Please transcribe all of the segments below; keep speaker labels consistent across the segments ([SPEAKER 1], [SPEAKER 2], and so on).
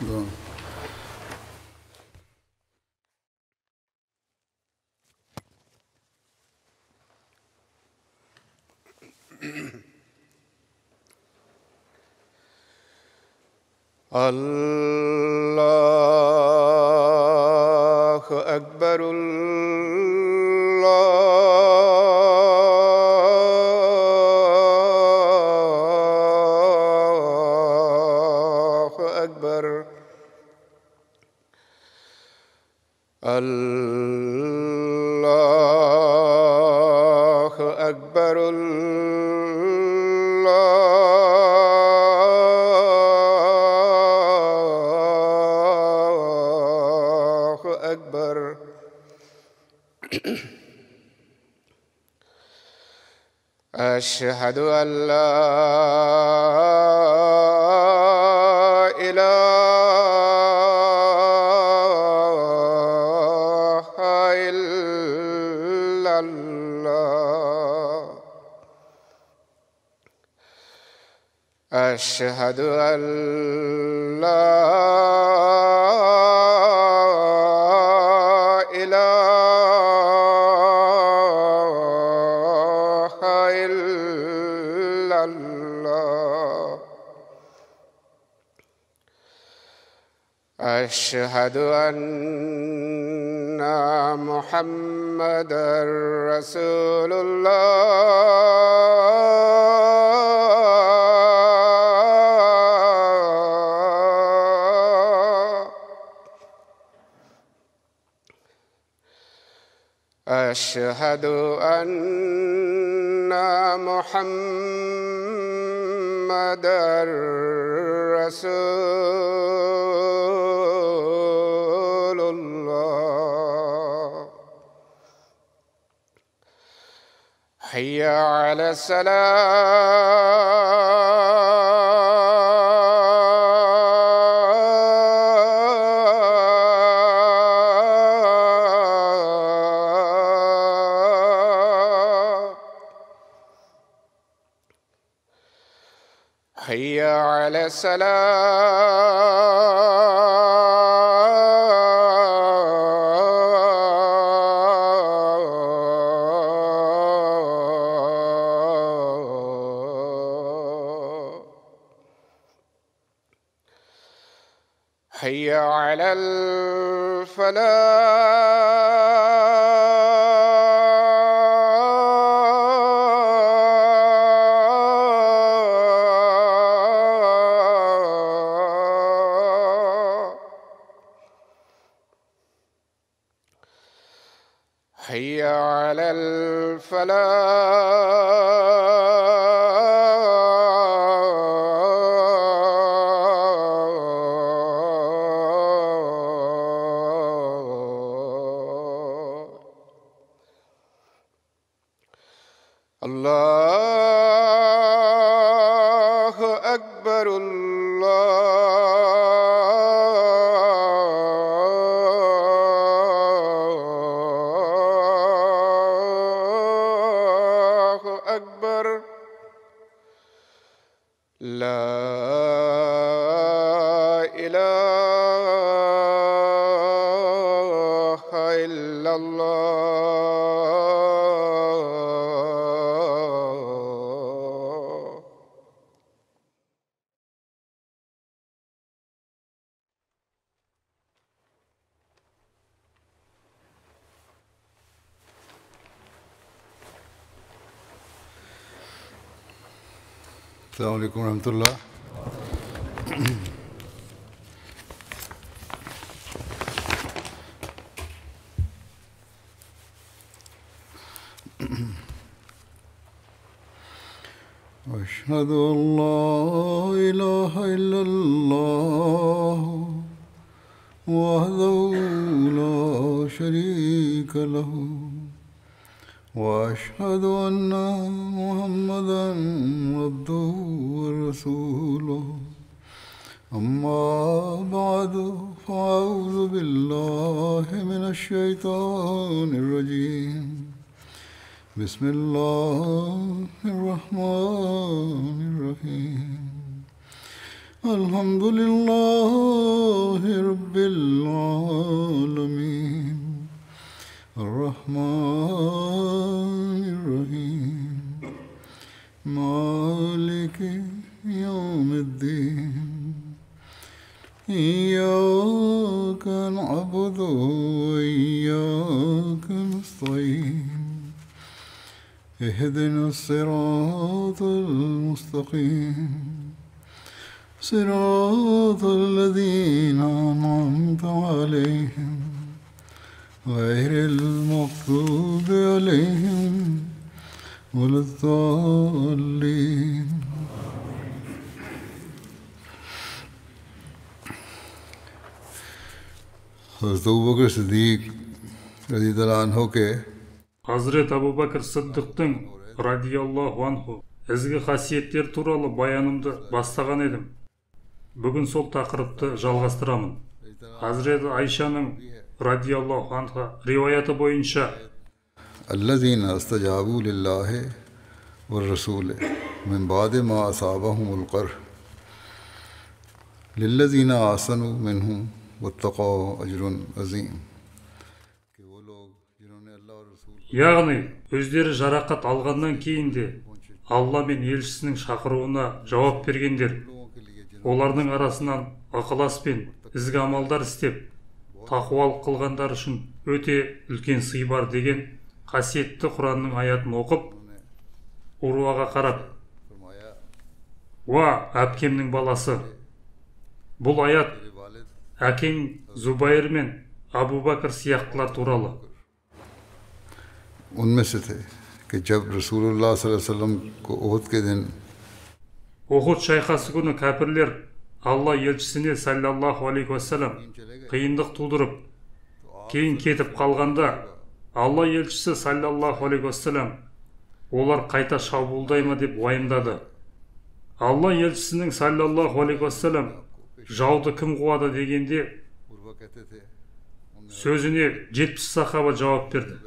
[SPEAKER 1] دعاء. الله أكبر. الله أكبر. الله أكبر. الله أكبر. أشهد أن لا إله إلا الله. أشهد أن لا إله إلا الله. أشهد أن محمدًا رسول الله. أشهد أن محمدًا رسول الله. حي على الصلاة. حي على الصلاة. حي على الفلاح. حي على الفلاح. الله أكبر. الله أكبر. لا إله إلا الله. السلام عليكم ورحمة الله. أشهد أن لا إله إلا الله وحده لا شريك له وأشهد أن محمدًا عبده ورسوله. أما بعد فأعوذ بالله من الشيطان الرجيم. بسم الله الرحمن الرحيم. الحمد لله رب العالمين الرحمن الرحيم مالك يوم الدين إياك نعبد وإياك نستعين اهدنا الصراط المستقيم صراط الذين أنعمت عليهم غير المغضوب عليهم ولا الضالين. हज़रत अबू बकर सिद्दीक रज़ियल्लाहु अन्हु के
[SPEAKER 2] Hazret Abu Bakr Sıddıq'тың радиаллаху анху ізгі қасиеттер туралы баянымды бастаған едім. Бүгін сол тақырыпты жалғастырамын. Hazret Айшаның радиаллаху анха риwayаты бойынша
[SPEAKER 1] الذين استجابوا لله والرسول من بعد ما أصابهم القرح للذين أحسنوا منهم واتقوا أجر عظيم.
[SPEAKER 2] яғни өздері жарақат алғаннан кейін де Алла мен елшісінің шақыруына жауап бергендер, олардың арасынан ықылас пен ізгі амалдар істеп, тақуалық қылғандар үшін өте үлкен сый бар деген қасиетті Құранның аятын оқып, Уруаға қарап: "Уа, әпкемнің баласы, бұл аят әкең Зубайр мен Абу Бакр сияқтылар туралы."
[SPEAKER 1] उनमें से थे कि जब रसूलुल्लाह सल्लल्लाहु अलैहि वसल्लम को ओहद के दिन
[SPEAKER 2] Ухуд шайқасы күні кәпірлер Алла елшісіне саллаллаху алейхи уассалам қиындық тудырып, кейін кетіп қалғанда, Алла елшісі саллаллаху алейхи уассалам олар қайта шабуылдай ма деп уайымдады. Алла елшісінің саллаллаху алейхи уассалам жауды кім қуады дегенде сөзіне 70 сахаба жауап берді.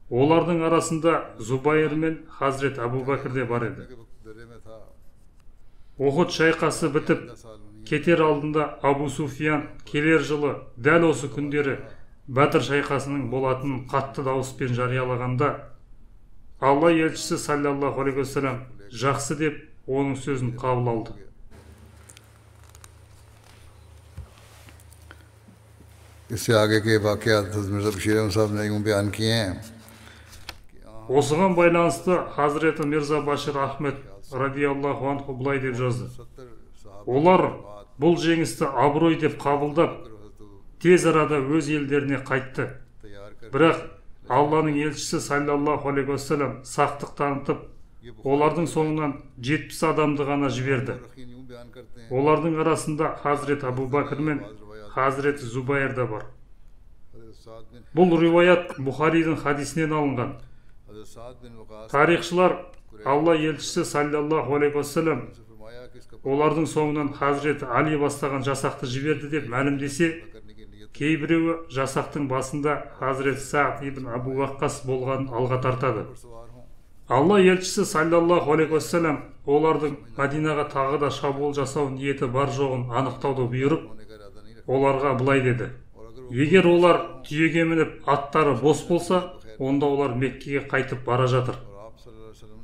[SPEAKER 2] Олардың арасында Зубайр мен Хазрет Абу Бакр де бар еді. Ухуд шайқасы бітіп, кетер алдында Абу Суфиян келер жылы дәл осы күндері Бәдір шайқасының болатынын қатты дауыспен жариялағанда, Алла елшісі саллаллаху алейхи уассалам жақсы деп оның сөзін қабыл алды.
[SPEAKER 1] इससे आगे के वाक़यात मिर्ज़ा बशीर अहमद साहब ने यूँ बयान किए हैं.
[SPEAKER 2] Осыған байланысты Хазреті Мирза Башир Ахмед радиаллаху анху былай деп жазды: олар бұл жеңісті абырой деп қабылдап, тез арада өз елдеріне қайтты. Бірақ Алланың елшісі саллаллаху алейхи уассалам сақтық танытып, олардың соңынан 70 адамды ғана жіберді. Олардың арасында Хазрет Абу Бакр мен Хазрет Зубайр да бар. Бұл риwayat Бухаридің хадисінен алынған. Тарихшылар Алла елшісі саллаллаху алейхи уассалам олардың соңынан Хазрет Али бастаған жасақты жіберді деп мәлімдесе, кейбіреуі жасақтың басында Хазрет Саад ибн Абу Ваққас болғанын алға тартады. Алла елшісі саллаллаху алейхи уассалам олардың Мәдинаға тағы да шабуыл жасау ниеті бар жоғын анықтауды бұйырып, оларға былай деді: егер олар түйеге мініп аттары бос болса, онда олар Меккеге қайтып бара жатыр.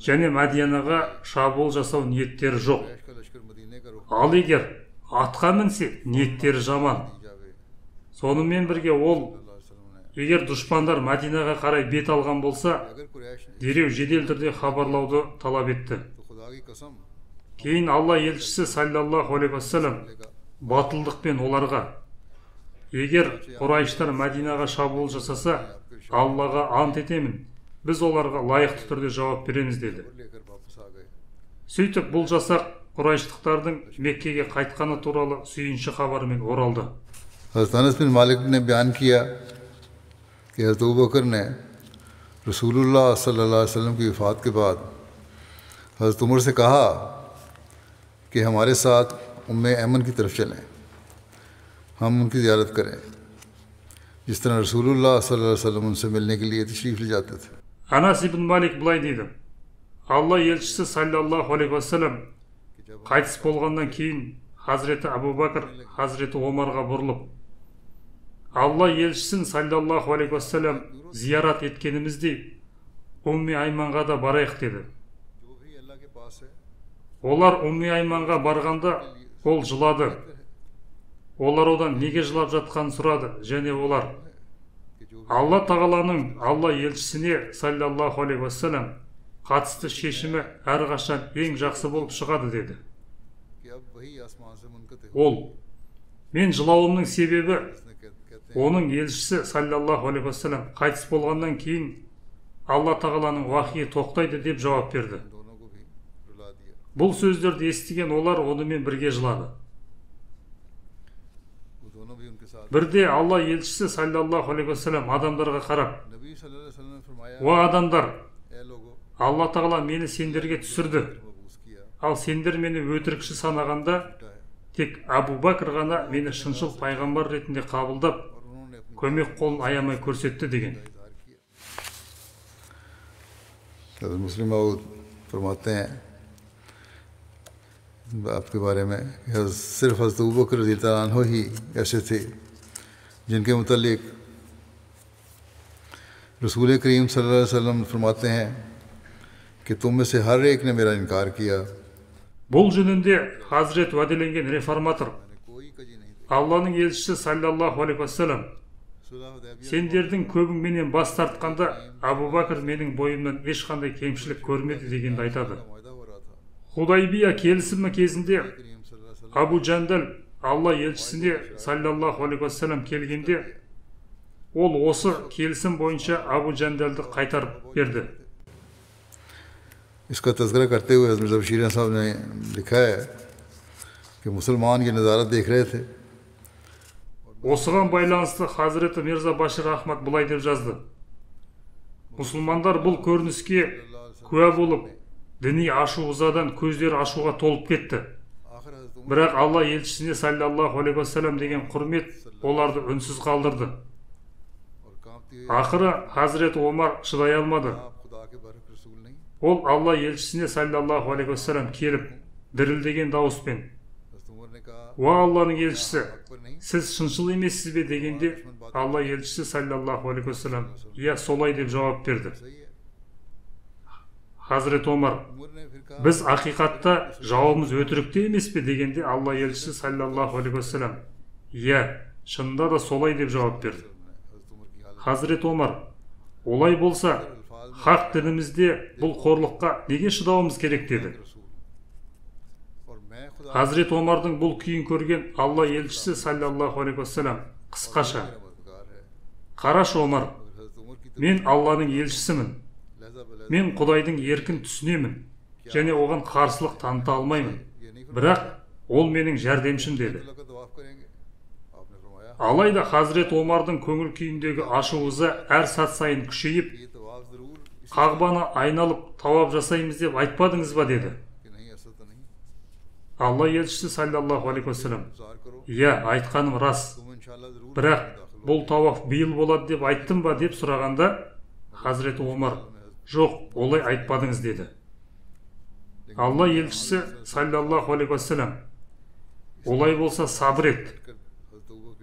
[SPEAKER 2] Және Мәдинаға шабуыл жасау ниеттері жоқ. Ал егер атқа мінсе, ниеттері жаман. Сонымен бірге ол, егер дұшпандар Мәдинаға қарай бет алған болса, дереу жедел түрде хабарлауды талап етті. Кейін Алла елшісі саллаллаху алейхи уассалам батылдықпен оларға: егер Құрайштар Мәдинаға шабуыл жасаса, Аллаға ант етемін, біз оларға лайықты түрде жауап береміз деді. Сөйтіп бұл жасақ Құрайштықтардың Меккеге қайтқаны туралы сүйінші хабарымен оралды.
[SPEAKER 1] हज़रत अनस बिन मालिक ने बयान किया कि हज़रत अबू बकर ने रसूलुल्लाह सल्लल्लाहु अलैहि वसल्लम की वफ़ात के बाद हज़रत उमर से कहा कि हमारे साथ उम्मे ऐमन की तरफ चलें, हम उनकी ज़ियारत करें, जिस तरह रसूलुल्लाह सल्लल्लाहु अलैहि वसल्लम उनसे मिलने के लिए तशरीफ़ ले जाते थे.
[SPEAKER 2] Анас ибн Малик былай дейді: Алла елшісі саллаллаху алейхи уассалам қайтыс болғаннан кейін Хазіреті Абу Бәкір Хазіреті Омарға бұрылып, Алла елшісін саллаллаху алейхи уассалам зиярат еткеніміздей Умми Айманға да барайық деді. Олар Умми Айманға барғанда ол жылады. Олар одан неге жылап жатқанын сұрады, және олар Алла тағаланың Алла елшісіне саллаллаху алейхи уассалам қатысты шешімі әрқашан ең жақсы болып шығады деді. Ол, мен жылауымның себебі оның елшісі саллаллаху алейхи уассалам қайтыс болғаннан кейін Алла тағаланың уахийі тоқтайды деп жауап берді. Бұл сөздерді естіген олар онымен бірге жылады. Бірде Алла елшісі саллаллаху алейхи уассалам адамдарға қарап, «Уа адамдар, Алла тағала мені сендерге түсірді, ал сендер мені өтірікші санағанда, тек Абу Бәкір ғана мені шыншыл пайғамбар ретінде қабылдап, көмек қолын аямай көрсетті» деген.
[SPEAKER 1] मुस्लिम माऊद फरमाते हैं आपके बारे में सिर्फ हज़रत अबू बकर रज़ियल्लाहु अन्हु ही ऐसे थे जिनके मुतालिक रसूल करीम सल्लल्लाहु अलैहि वसल्लम फरमाते हैं कि तुम में से हर एक ने मेरा इनकार किया.
[SPEAKER 2] Бұл жөнінде Хазірет уәделенген реформатор Алланың елшісі саллаллаху алейхи уассалам, сендердің көбіңменен бас тартқанда Абу Бәкір менің бойымнан ешқандай кемшілік көрмеді дегенді айтады. Худайбия келісімі кезінде Абу Джандал Алла елшісіне саллаллаху алейхи уассалам келгенде, ол осы келісім бойынша Абу Джандалды қайтарып берді.
[SPEAKER 1] इसका तज़किरा करते हुए हज़रत बशीर साहब ने लिखा है कि मुसलमान ये नज़ारा देख रहे थे.
[SPEAKER 2] Осыған байланысты Хазіреті Мирза Башир Ахмад бұлай деп жазды. Мұсылмандар бұл көрініске куә болып, діни ашу-ызадан көздері ашуға толып кетті. Бірақ Алла елшісіне саллаллаху алейхи уассалам деген құрмет оларды үнсіз қалдырды. Ақыры Хазіреті Омар шыдай алмады. Ол Алла елшісіне саллаллаху алейхи уассалам келіп, дірілдеген дауыспен, «Уа Алланың елшісі, сіз шыншыл емессіз бе?» дегенде, Алла елшісі саллаллаху алейхи уассалам, «Иә, солай» деп жауап берді. Хазірет Омар, «Біз ақиқатта жауабымыз өтірікте емес пе?» дегенде, Алла елшісі саллаллаху алейхи уассалам, «Иә, шынында да солай» деп жауап берді. Хазірет Омар, «Олай болса, хақ дінімізде бұл қорлыққа неге шыдауымыз керек?» деді. Хазірет Омардың бұл күйін көрген Алла елшісі саллаллаху алейхи уассалам қысқаша, «Қарашы Омар, мен Алланың елшісімін, мен Құдайдың еркін түсінемін және оған қарсылық таныта алмаймын, бірақ ол менің жәрдемшім» деді. Алайда Хазірет Омардың көңіл күйіндегі ашу-ыза әр сәт сайын күшейіп, «Қағбаны айналып тауап жасаймыз деп айтпадыңыз ба?» деді. Алла елшісі саллаллаху алейхи уассалам, «Иә, айтқаным рас, бірақ бұл тауаф биыл болады деп айттым ба?» деп сұрағанда, Хазіреті Омар, «Жоқ, олай айтпадыңыз» деді. Алла елшісі саллаллаху алейхи уассалам, «Олай болса сабыр ет.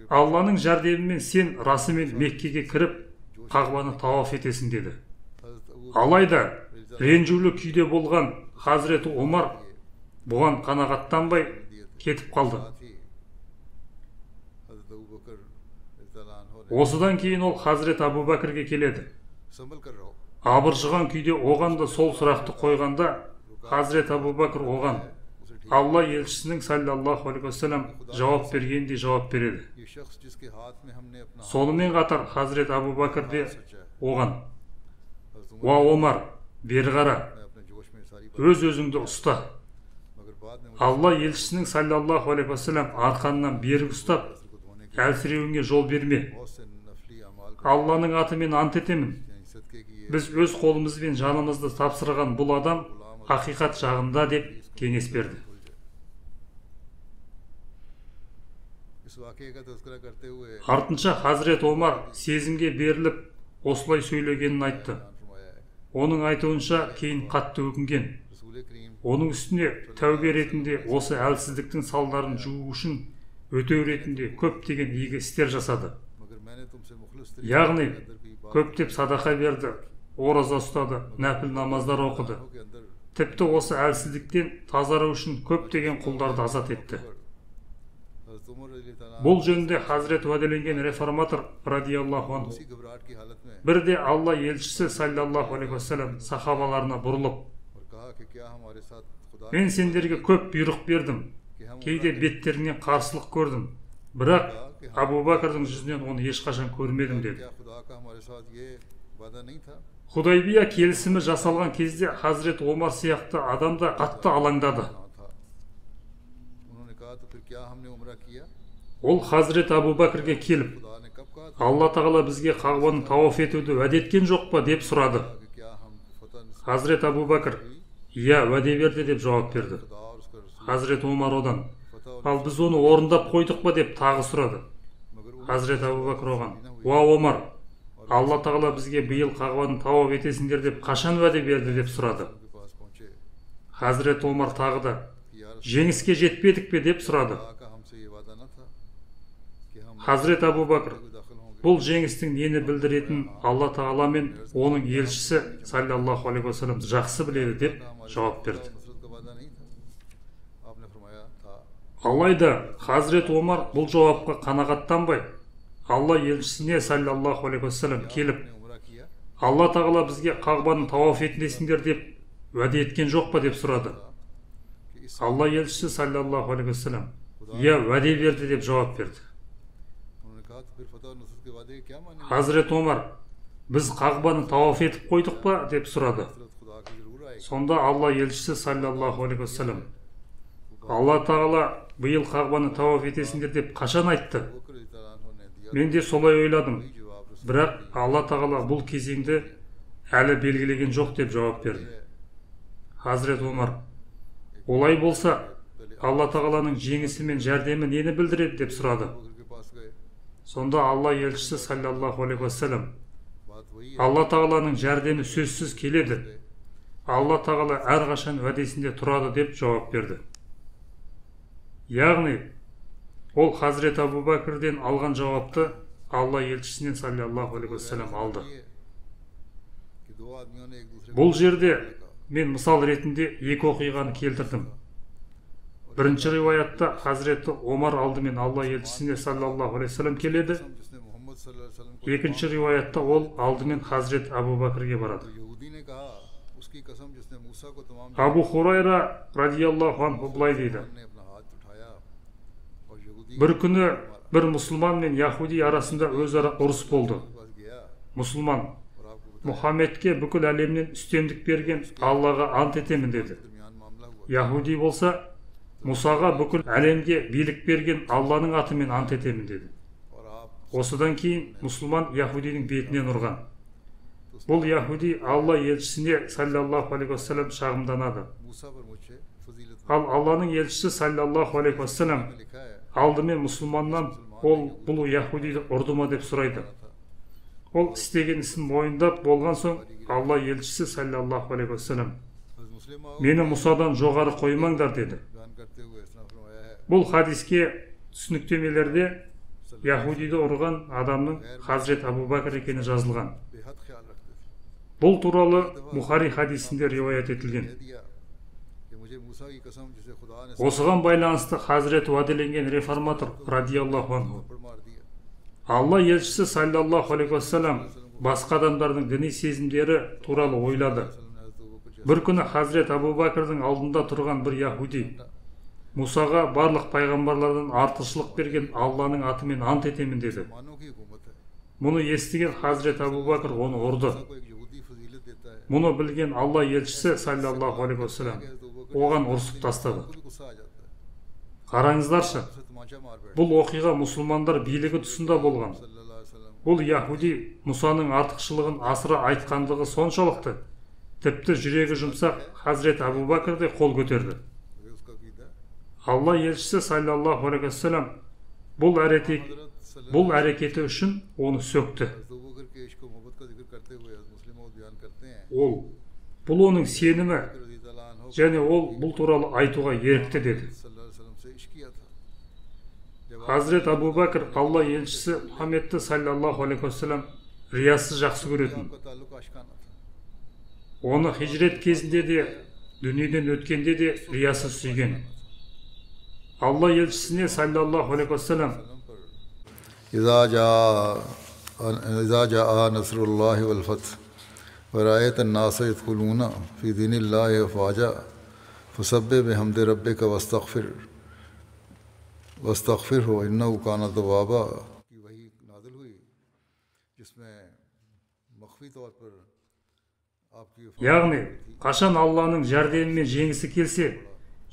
[SPEAKER 2] Алланың жәрдемімен сен расымен Меккеге кіріп, Қағбаны тауаф етесің» деді. Алайда ренжулі күйде болған Хазіреті Омар бұған қанағаттанбай кетіп қалды. Осыдан кейін ол Хазірет Абу Бәкірге келеді. Абыржыған күйде оған да сол сұрақты қойғанда, Хазірет Абу Бәкір оған Алла елшісінің саллаллаху алейхи уассалам жауап бергендей жауап береді. Сонымен қатар Хазірет Абу Бәкір де оған, «Уа Омар, бері қара, өз-өзіңді ұста. Алла елшісінің саллаллаху алейхи уассалам арқанынан берік ұстап, әлсіреуіңе жол берме. Алланың атымен ант етемін, біз өз қолымызбен жанымызды тапсырған бұл адам ақиқат жағында» деп кеңес берді. Артынша Хазірет Омар сезімге беріліп осылай сөйлегенін айтты. Оның айтуынша кейін қатты өкінген. оның үстіне тәубе ретінде осы әлсіздіктің салдарын жуу үшін өтеу ретінде көптеген игі істер жасады. Яғни көптеп садақа берді, ораза ұстады, нәпіл намаздар оқыды. Тіпті осы әлсіздіктен тазару үшін көптеген құлдарды азат етті. Бұл жөнінде Хазірет уәделенген реформатор радиаллаху анху бірде Алла елшісі саллаллаху алейхи уассалам сахабаларына бұрылып: мен сендерге көп бұйрық бердім, кейде беттерінен қарсылық көрдім, бірақ Абу Бәкірдің жүзінен оны ешқашан көрмедім деді. Худайбия келісімі жасалған кезде Хазірет Омар сияқты адам да қатты алаңдады. Ол Хазірет Абу Бәкірге келіп: Алла тағала бізге Қағбаны тауаф етуді уәде еткен жоқ па деп сұрады. Хазірет Абу Бәкір: иә, уәде берді деп жауап берді. Хазірет Омар одан: ал біз оны орындап қойдық па деп тағы сұрады. Хазірет Абу Бәкір оған: уа Омар, Алла тағала бізге биыл Қағбаны тауаф етесіңдер деп қашан уәде берді деп сұрады. Хазірет Омар тағы да: жеңіске жетпедік пе деп сұрады. Хазірет Абу Бәкір: бұл жеңістің нені білдіретінін Алла тағала мен оның елшісі саллаллаху алейхи уассалам жақсы біледі деп жауап берді. Алайда Хазірет Омар бұл жауапқа қанағаттанбай, Алла елшісіне саллаллаху алейхи уассалам келіп: Алла тағала бізге Қағбаны тауаф етесіңдер деп уәде еткен жоқ па деп сұрады. Алла елшісі саллаллаху алейхи уассалам: иә, уәде берді деп жауап берді. Хазірет Омар: біз Қағбаны тауаф етіп қойдық па деп сұрады. Сонда Алла елшісі саллаллаху алейхи уассалам: Алла тағала биыл Қағбаны тауаф етесіңдер деп қашан айтты? Мен де солай ойладым, бірақ Алла тағала бұл кезеңді әлі белгілеген жоқ деп жауап берді. Хазірет Омар: олай болса, Алла тағаланың жеңісі мен жәрдемі нені білдіреді деп сұрады. Сонда Алла елшісі саллаллаху алейхи уассалам: Алла тағаланың жәрдемі сөзсіз келеді. Алла тағала әрқашан уәдесінде тұрады деп жауап берді. Яғни, ол Хазірет Абу Бәкірден алған жауапты Алла елшісінен саллаллаху алейхи уассалам алды. Бұл жерде мен мысал ретінде екі оқиғаны келтірдім. Бірінші риуаятта Хазіреті Омар алдымен Алла елшісіне саллаллаху алейхи уассалам келеді. Екінші риуаятта ол алдымен Хазірет Абу Бәкірге барады. Абу Хурайра радиаллаху анху былай дейді: бір күні бір мұсылман мен яхуди арасында өзара ұрыс болды. Мұсылман: Мұхаммедке бүкіл әлемнен үстемдік берген Аллаға ант етемін деді. Яхуди болса: Мұсаға бүкіл әлемге билік берген Алланың атымен ант етемін деді. Осыдан кейін мұсылман яхудидің бетінен ұрған. Бұл яхуди Алла елшісіне саллаллаху алейхи уассалам шағымданады. Ал Алланың елшісі саллаллаху алейхи уассалам алдымен мұсылманнан бұл яхудиді ұрды ма деп сұрайды. Ол істеген ісін мойындап болған соң Алла елшісі саллаллаху алейхи уассалам: мені Мұсадан жоғары қоймаңдар деді. Бұл хадиске түсініктемелерде яхудиді ұрған адамның Хазірет Абу Бәкір екені жазылған. Бұл туралы Бухари хадисінде риуаят етілген. Осыған байланысты Хазірет уәделенген реформатор радиаллаху анху: Алла елшісі саллаллаху алейхи уассалам басқа адамдардың діни сезімдері туралы ойлады. Бір күні Хазірет Абу Бәкірдің алдында тұрған бір яхуди: Мұсаға барлық пайғамбарлардан артықшылық берген Алланың атымен ант етемін деді. Мұны естіген Хазірет Абу Бәкір оны ұрды. Мұны білген Алла елшісі саллаллаху алейхи уассалам оған ұрсып тастады. Қараңыздаршы, бұл оқиға мұсылмандар билігі тұсында болған. Бұл яхуди Мұсаның артықшылығын асыра айтқандығы соншалықты, тіпті жүрегі жұмсақ Хазірет Абу Бәкір де қол көтерді. Алла елшісі саллаллаху алейхи уассалам бұл әрекеті үшін оны сөкті. Бұл оның сенімі, және ол бұл туралы айтуға ерікті деді. Хазірет Абу Бәкір Алла елшісі Мұхаммедті саллаллаху алейхи уассалам риясыз жақсы көретін. Оны хижрет кезінде де, дүниеден өткенде де риясыз сүйген. Алла елшісіне саллаллаху алейхи уассалам
[SPEAKER 1] إذا جاء نصر الله والفتح ورأيت الناس يدخلون في دين الله أفواجا فسبح بحمد ربك واستغفره إنه كان توابا. वही नाज़िल हुई जिसमें मख्फी तौर पर आपकी
[SPEAKER 2] яғни қашан Алланың жәрдемімен жеңісі келсе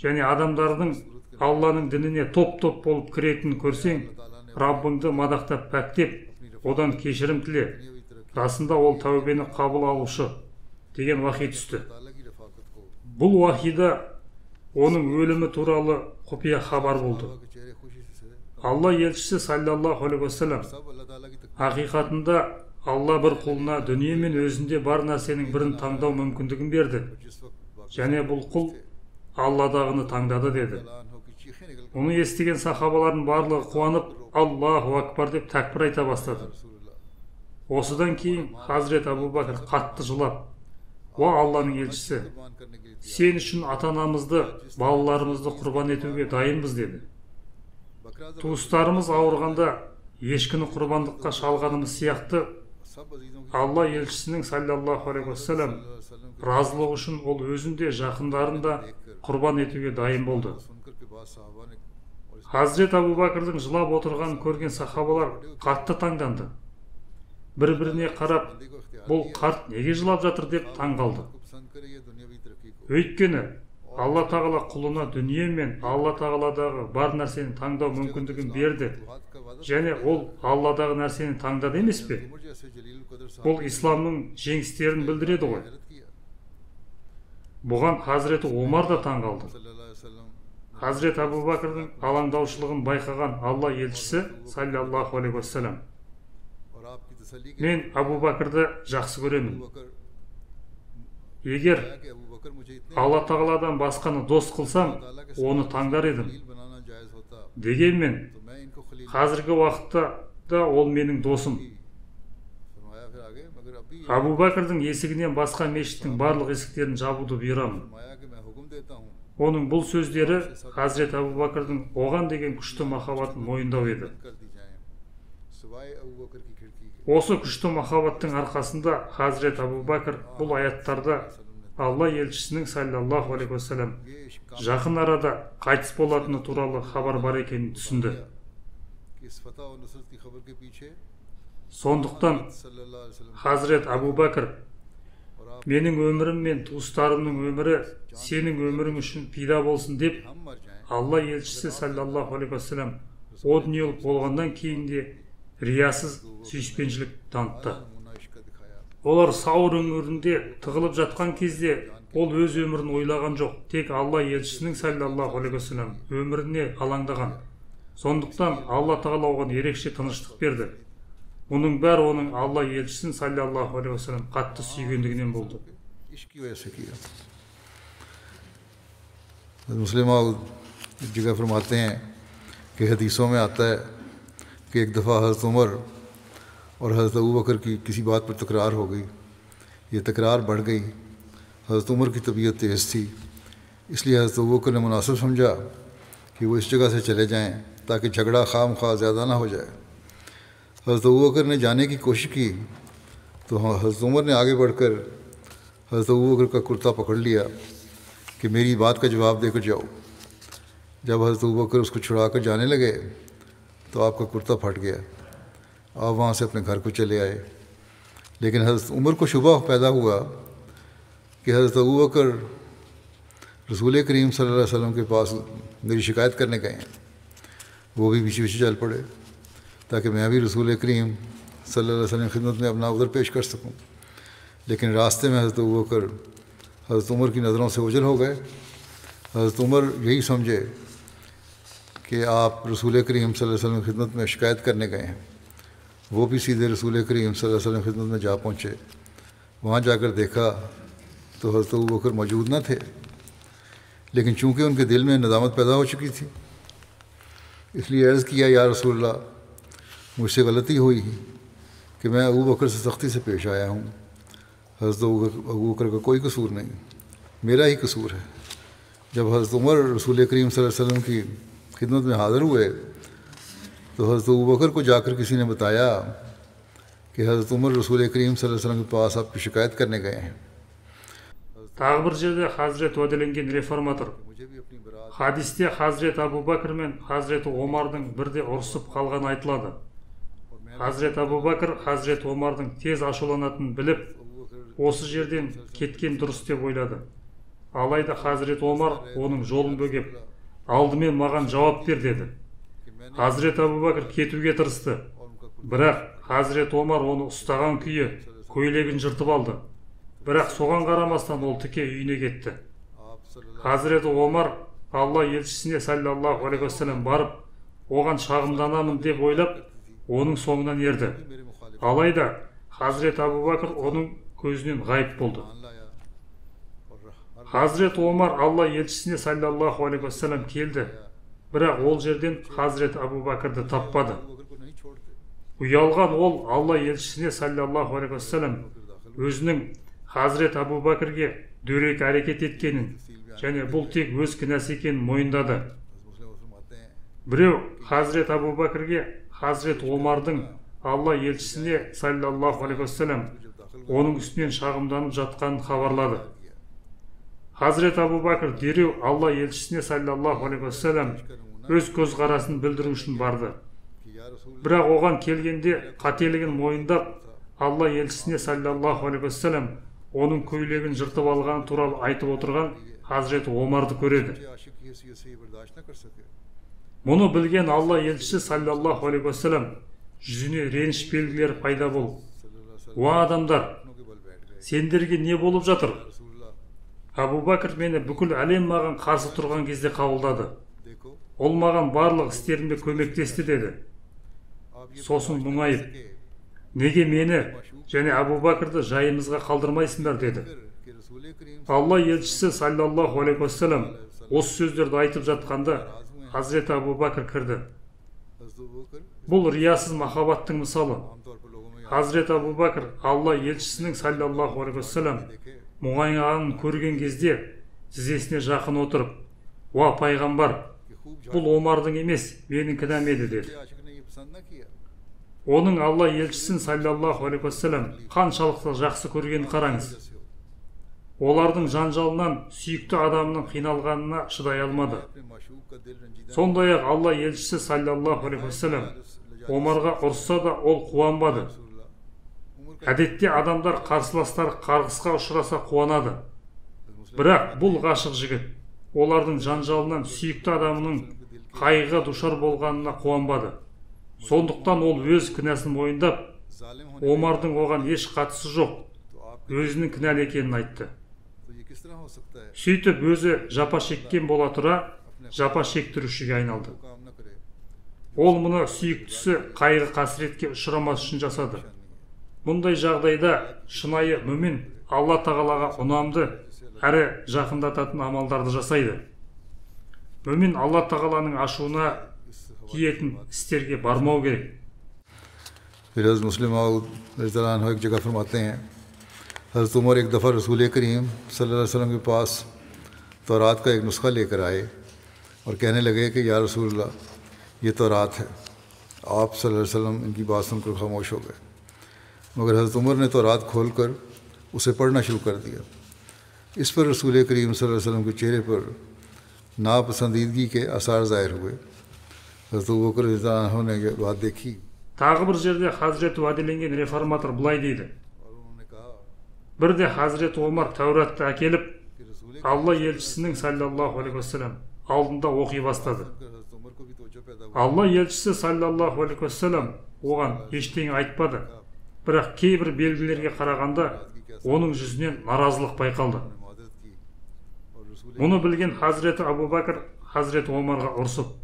[SPEAKER 2] және адамдардың Алланың дініне топ-топ болып кіретінін көрсең, Раббыңды мадақтап пәктеп, одан кешірім тіле. Расында ол тәубені қабыл алушы деген уахи түсті. Бұл уахида оның өлімі туралы құпия хабар болды. Алла елшісі саллаллаху алейхи уассалам ақиқатында Алла бір құлына дүние мен өзінде бар нәрсенің бірін таңдау мүмкіндігін берді. Және бұл құл Алладағыны таңдады деді. Оны естіген сахабалардың барлығы қуанып, Аллаху акбар деп тәкбір айта бастады. Осыдан кейін Хазірет Абу Бәкір қатты жылап, «Уа Алланың елшісі, сен үшін ата-анамызды, балаларымызды құрбан етуге дайынбыз» деді. Туыстарымыз ауырғанда ешкіні құрбандыққа шалғанымыз сияқты, Алла елшісінің саллаллаху алейхи уассалам разылығы үшін ол өзінде жақындарын да құрбан етуге дайын болды. Хазірет Абу Бәкірдің жылап отырғанын көрген сахабалар қатты таңданды. Бір-біріне қарап, бұл қарт неге жылап жатыр деп таңғалды. Өйткені Алла тағала құлына дүние мен Алла тағаладағы бар нәрсені таңдау мүмкіндігін берді. Және ол Алладағы нәрсені таңдады емес пе? Бұл исламның жеңістерін білдіреді ғой. Бұған Хазіреті Омар да таңғалды. Хазірет Абу Бәкірдің алаңдаушылығын байқаған Алла елшісі саллаллаху алейхи уассалам: «Мен Абу Бәкірді жақсы көремін. Егер Алла тағаладан басқаны дос қылсам, оны таңдар едім. Дегенмен, қазіргі уақытта да ол менің досым. Абу Бәкірдің есігінен басқа мешіттің барлық есіктерін жабуды бұйырамын». Оның бұл сөздері Хазірет Абу Бәкірдің оған деген күшті махаббатын мойындау еді. Осы күшті махаббаттың арқасында Хазірет Абу Бәкір бұл аяттарда Алла елшісінің саллаллаху алейхи уассалам жақын арада қайтыс болатыны туралы хабар бар екенін түсінді. Сондықтан Хазірет Абу Бәкір: «Менің өмірім мен туыстарымның өмірі сенің өмірің үшін пида болсын» деп Алла елшісі саллаллаху алейхи уассалам о дүниелік болғаннан кейін де риясыз сүйіспеншілік танытты. Олар Саур өңірінде тығылып жатқан кезде ол өз өмірін ойлаған жоқ, тек Алла елшісінің саллаллаху алейхи уассалам өміріне алаңдаған. Сондықтан Алла тағала оған ерекше тыныштық берді. Бұның бәрі оның Алла елшісін саллаллаху алейхи уассалам қатты сүйгендігінен болды.
[SPEAKER 1] मुस्लिम एक जगह फरमाते हैं कि हदीसों में आता है कि एक दफ़ा हज़रत उमर और हज़रत अबू बकर की किसी बात पर तकरार हो गई। ये तकरार बढ़ गई। हज़रत उमर की तबीयत तेज़ थी, इसलिए हज़रत अबू बकर ने मुनासिब समझा कि वो इस जगह से चले जाएं ताकि झगड़ा खाम खा ज़्यादा ना हो जाए। हज़रत अबू बकर ने जाने की कोशिश की तो हज़रत उमर ने आगे बढ़कर हज़रत अबू बकर का कुर्ता पकड़ लिया कि मेरी बात का जवाब देकर जाओ। जब हज़रत अबू बकर उसको छुड़ा कर जाने लगे तो आपका कुर्ता फट गया। आप वहाँ से अपने घर को चले आए। लेकिन हज़रत उमर को शुबा पैदा हुआ कि हज़रत अबू बकर रसूल करीम सल्लल्लाहु अलैहि वसल्लम के पास मेरी शिकायत करने गए हैं। वो भी पीछे पीछे चल पड़े ताकि मैं भी रसूल करीम सल्लल्लाहु अलैहि वसल्लम की खिदमत में अपना उज़र पेश कर सकूं। लेकिन रास्ते में हज़रत अबू बकर हज़रत उमर की नज़रों से ओझल हो गए। हज़रत उमर यही समझे कि आप रसूल करीम सल्लल्लाहु अलैहि वसल्लम की खिदमत में शिकायत करने गए हैं। वो भी सीधे रसूल करीम सल्लल्लाहु अलैहि वसल्लम की खिदमत में जा पहुँचे। वहाँ जाकर देखा तो हज़रत अबू बकर मौजूद न थे। लेकिन चूंकि उनके दिल में नदामत पैदा हो चुकी थी, इसलिए अर्ज़ किया, या रसूलल्लाह, मुझसे गलती हुई कि मैं अबू बकर से सख्ती से पेश आया हूँ। हज़रत अबू बकर का कोई कसूर नहीं, मेरा ही कसूर है। जब हज़रत उमर रसूल करीम सल्लल्लाहु अलैहि वसल्लम की खिदमत में हाज़िर हुए तो हज़रत अबू बकर को जाकर किसी ने बताया कि हज़रत उमर रसूल करीम सल्लल्लाहु अलैहि वसल्लम के पास आपकी शिकायत करने गए हैं।
[SPEAKER 2] тағы бір жерде Хазірет уәделенген реформатор хадисте Хазірет Абу Бәкір мен Хазірет Омардың бірде ұрысып қалғаны айтылады. Хазірет Абу Бәкір Хазірет Омардың тез ашуланатынын біліп, осы жерден кеткен дұрыс деп ойлады. Алайда Хазірет Омар оның жолын бөгеп, алдымен маған жауап бер деді. Хазірет Абу Бәкір кетуге тырысты, бірақ Хазірет Омар оны ұстаған күйі көйлегін жыртып алды. Бірақ соған қарамастан ол тіке үйіне кетті. Хазірет Омар Алла елшісіне саллаллаху алейхи уассалам барып, оған шағымданамын деп ойлап, оның соңынан ерді. Алайда Хазірет Абу Бәкір оның көзінен ғайып болды. Хазірет Омар Алла елшісіне саллаллаху алейхи уассалам келді, бірақ ол жерден Хазірет Абу Бәкірді таппады. Ұялған ол Алла елшісіне саллаллаху алейхи уассалам өзінің Хазірет Абу Бәкірге дөрекі әрекет еткенін және бұл тек өз кінәсі екенін мойындады. Біреу Хазірет Абу Бәкірге Хазірет Омардың Алла елшісіне саллаллаху алейхи уассалам оның үстінен шағымданып жатқанын хабарлады. Хазірет Абу Бәкір дереу Алла елшісіне саллаллаху алейхи уассалам өз көзқарасын білдіру үшін барды. Бірақ оған келгенде қателігін мойындап, Алла елшісіне саллаллаху алейхи уассалам оның көйлегін жыртып алғаны туралы айтып отырған Хазірет Омарды көреді. Мұны білген Алла елшісі саллаллаху алейхи уассалам жүзіне реніш белгілері пайда болып: "Уа адамдар, сендерге не болып жатыр? Абу Бәкір мені бүкіл әлем маған қарсы тұрған кезде қабылдады. Ол маған барлық істерімде көмектесті" деді. Сосын мұңайып: "Неге мені және Абу Бәкірді жайымызға қалдырмайсыңдар?" деді. Алла елшісі саллаллаху алейхи уассалам осы сөздерді айтып жатқанда Хазірет Абу Бәкір кірді. Бұл риясыз махаббаттың мысалы. Хазірет Абу Бәкір Алла елшісінің саллаллаху алейхи уассалам мұңайғанын көрген кезде тізесіне жақын отырып: "Уа пайғамбар, бұл Омардың емес, менің кінәм еді" деді. Оның Алла елшісін саллаллаху алейхи уассалам қаншалықты жақсы көргенін қараңыз. Олардың жанжалынан сүйікті адамның қиналғанына шыдай алмады. Сондай-ақ Алла елшісі саллаллаху алейхи уассалам Омарға ұрысса да ол қуанбады. Әдетте адамдар қарсыластар қарғысқа ұшыраса қуанады. Бірақ бұл ғашық жігіт олардың жанжалынан сүйікті адамының қайғыға душар болғанына қуанбады. Сондықтан ол өз кінәсін мойындап, Омардың оған еш қатысы жоқ, өзінің кінәлі екенін айтты. Сөйтіп өзі жапа шеккен бола тұра, жапа шектірушіге айналды. Ол мұны сүйіктісі қайғы қасіретке ұшырамас үшін жасады. Мұндай жағдайда шынайы мүмин Алла тағалаға ұнамды әрі жақындататын амалдарды жасайды. Мүмин Алла тағаланың ашуына тиетін істерге бармау керек.
[SPEAKER 1] फिर मुस्लिम एक जगह फरमाते हैं, हज़रत उमर एक दफ़ा रसूल करीम सल्लल्लाहु अलैहि वसल्लम के पास तौरात का एक नुस्खा लेकर आए और कहने लगे कि या रसूलल्लाह, ये तौरात है। आप सल्लल्लाहु अलैहि वसल्लम इनकी बात सुनकर खामोश हो गए, मगर हज़रत उमर ने तौरात खोल कर उसे पढ़ना शुरू कर दिया। इस पर रसूल करीम सल्लल्लाहु अलैहि वसल्लम के चेहरे पर नापसंदीदगी के आसार ज़ाहिर हुए। हज़रत अबू बकर रज़ियल्लाहु अन्हु ने ये बात देखी।
[SPEAKER 2] Тағы бір жерде Хазірет уәделенген реформатор былай дейді: "Бірде Хазірет Омар Тәуратты әкеліп, Алла елшісінің саллаллаху алейхи уассалам алдында оқи бастады. Алла елшісі саллаллаху алейхи уассалам оған ештеңе айтпады, бірақ кейбір белгілерге қарағанда оның жүзінен наразылық байқалды. Мұны білген Хазірет Абу Бәкір Хазірет Омарға ұрсып,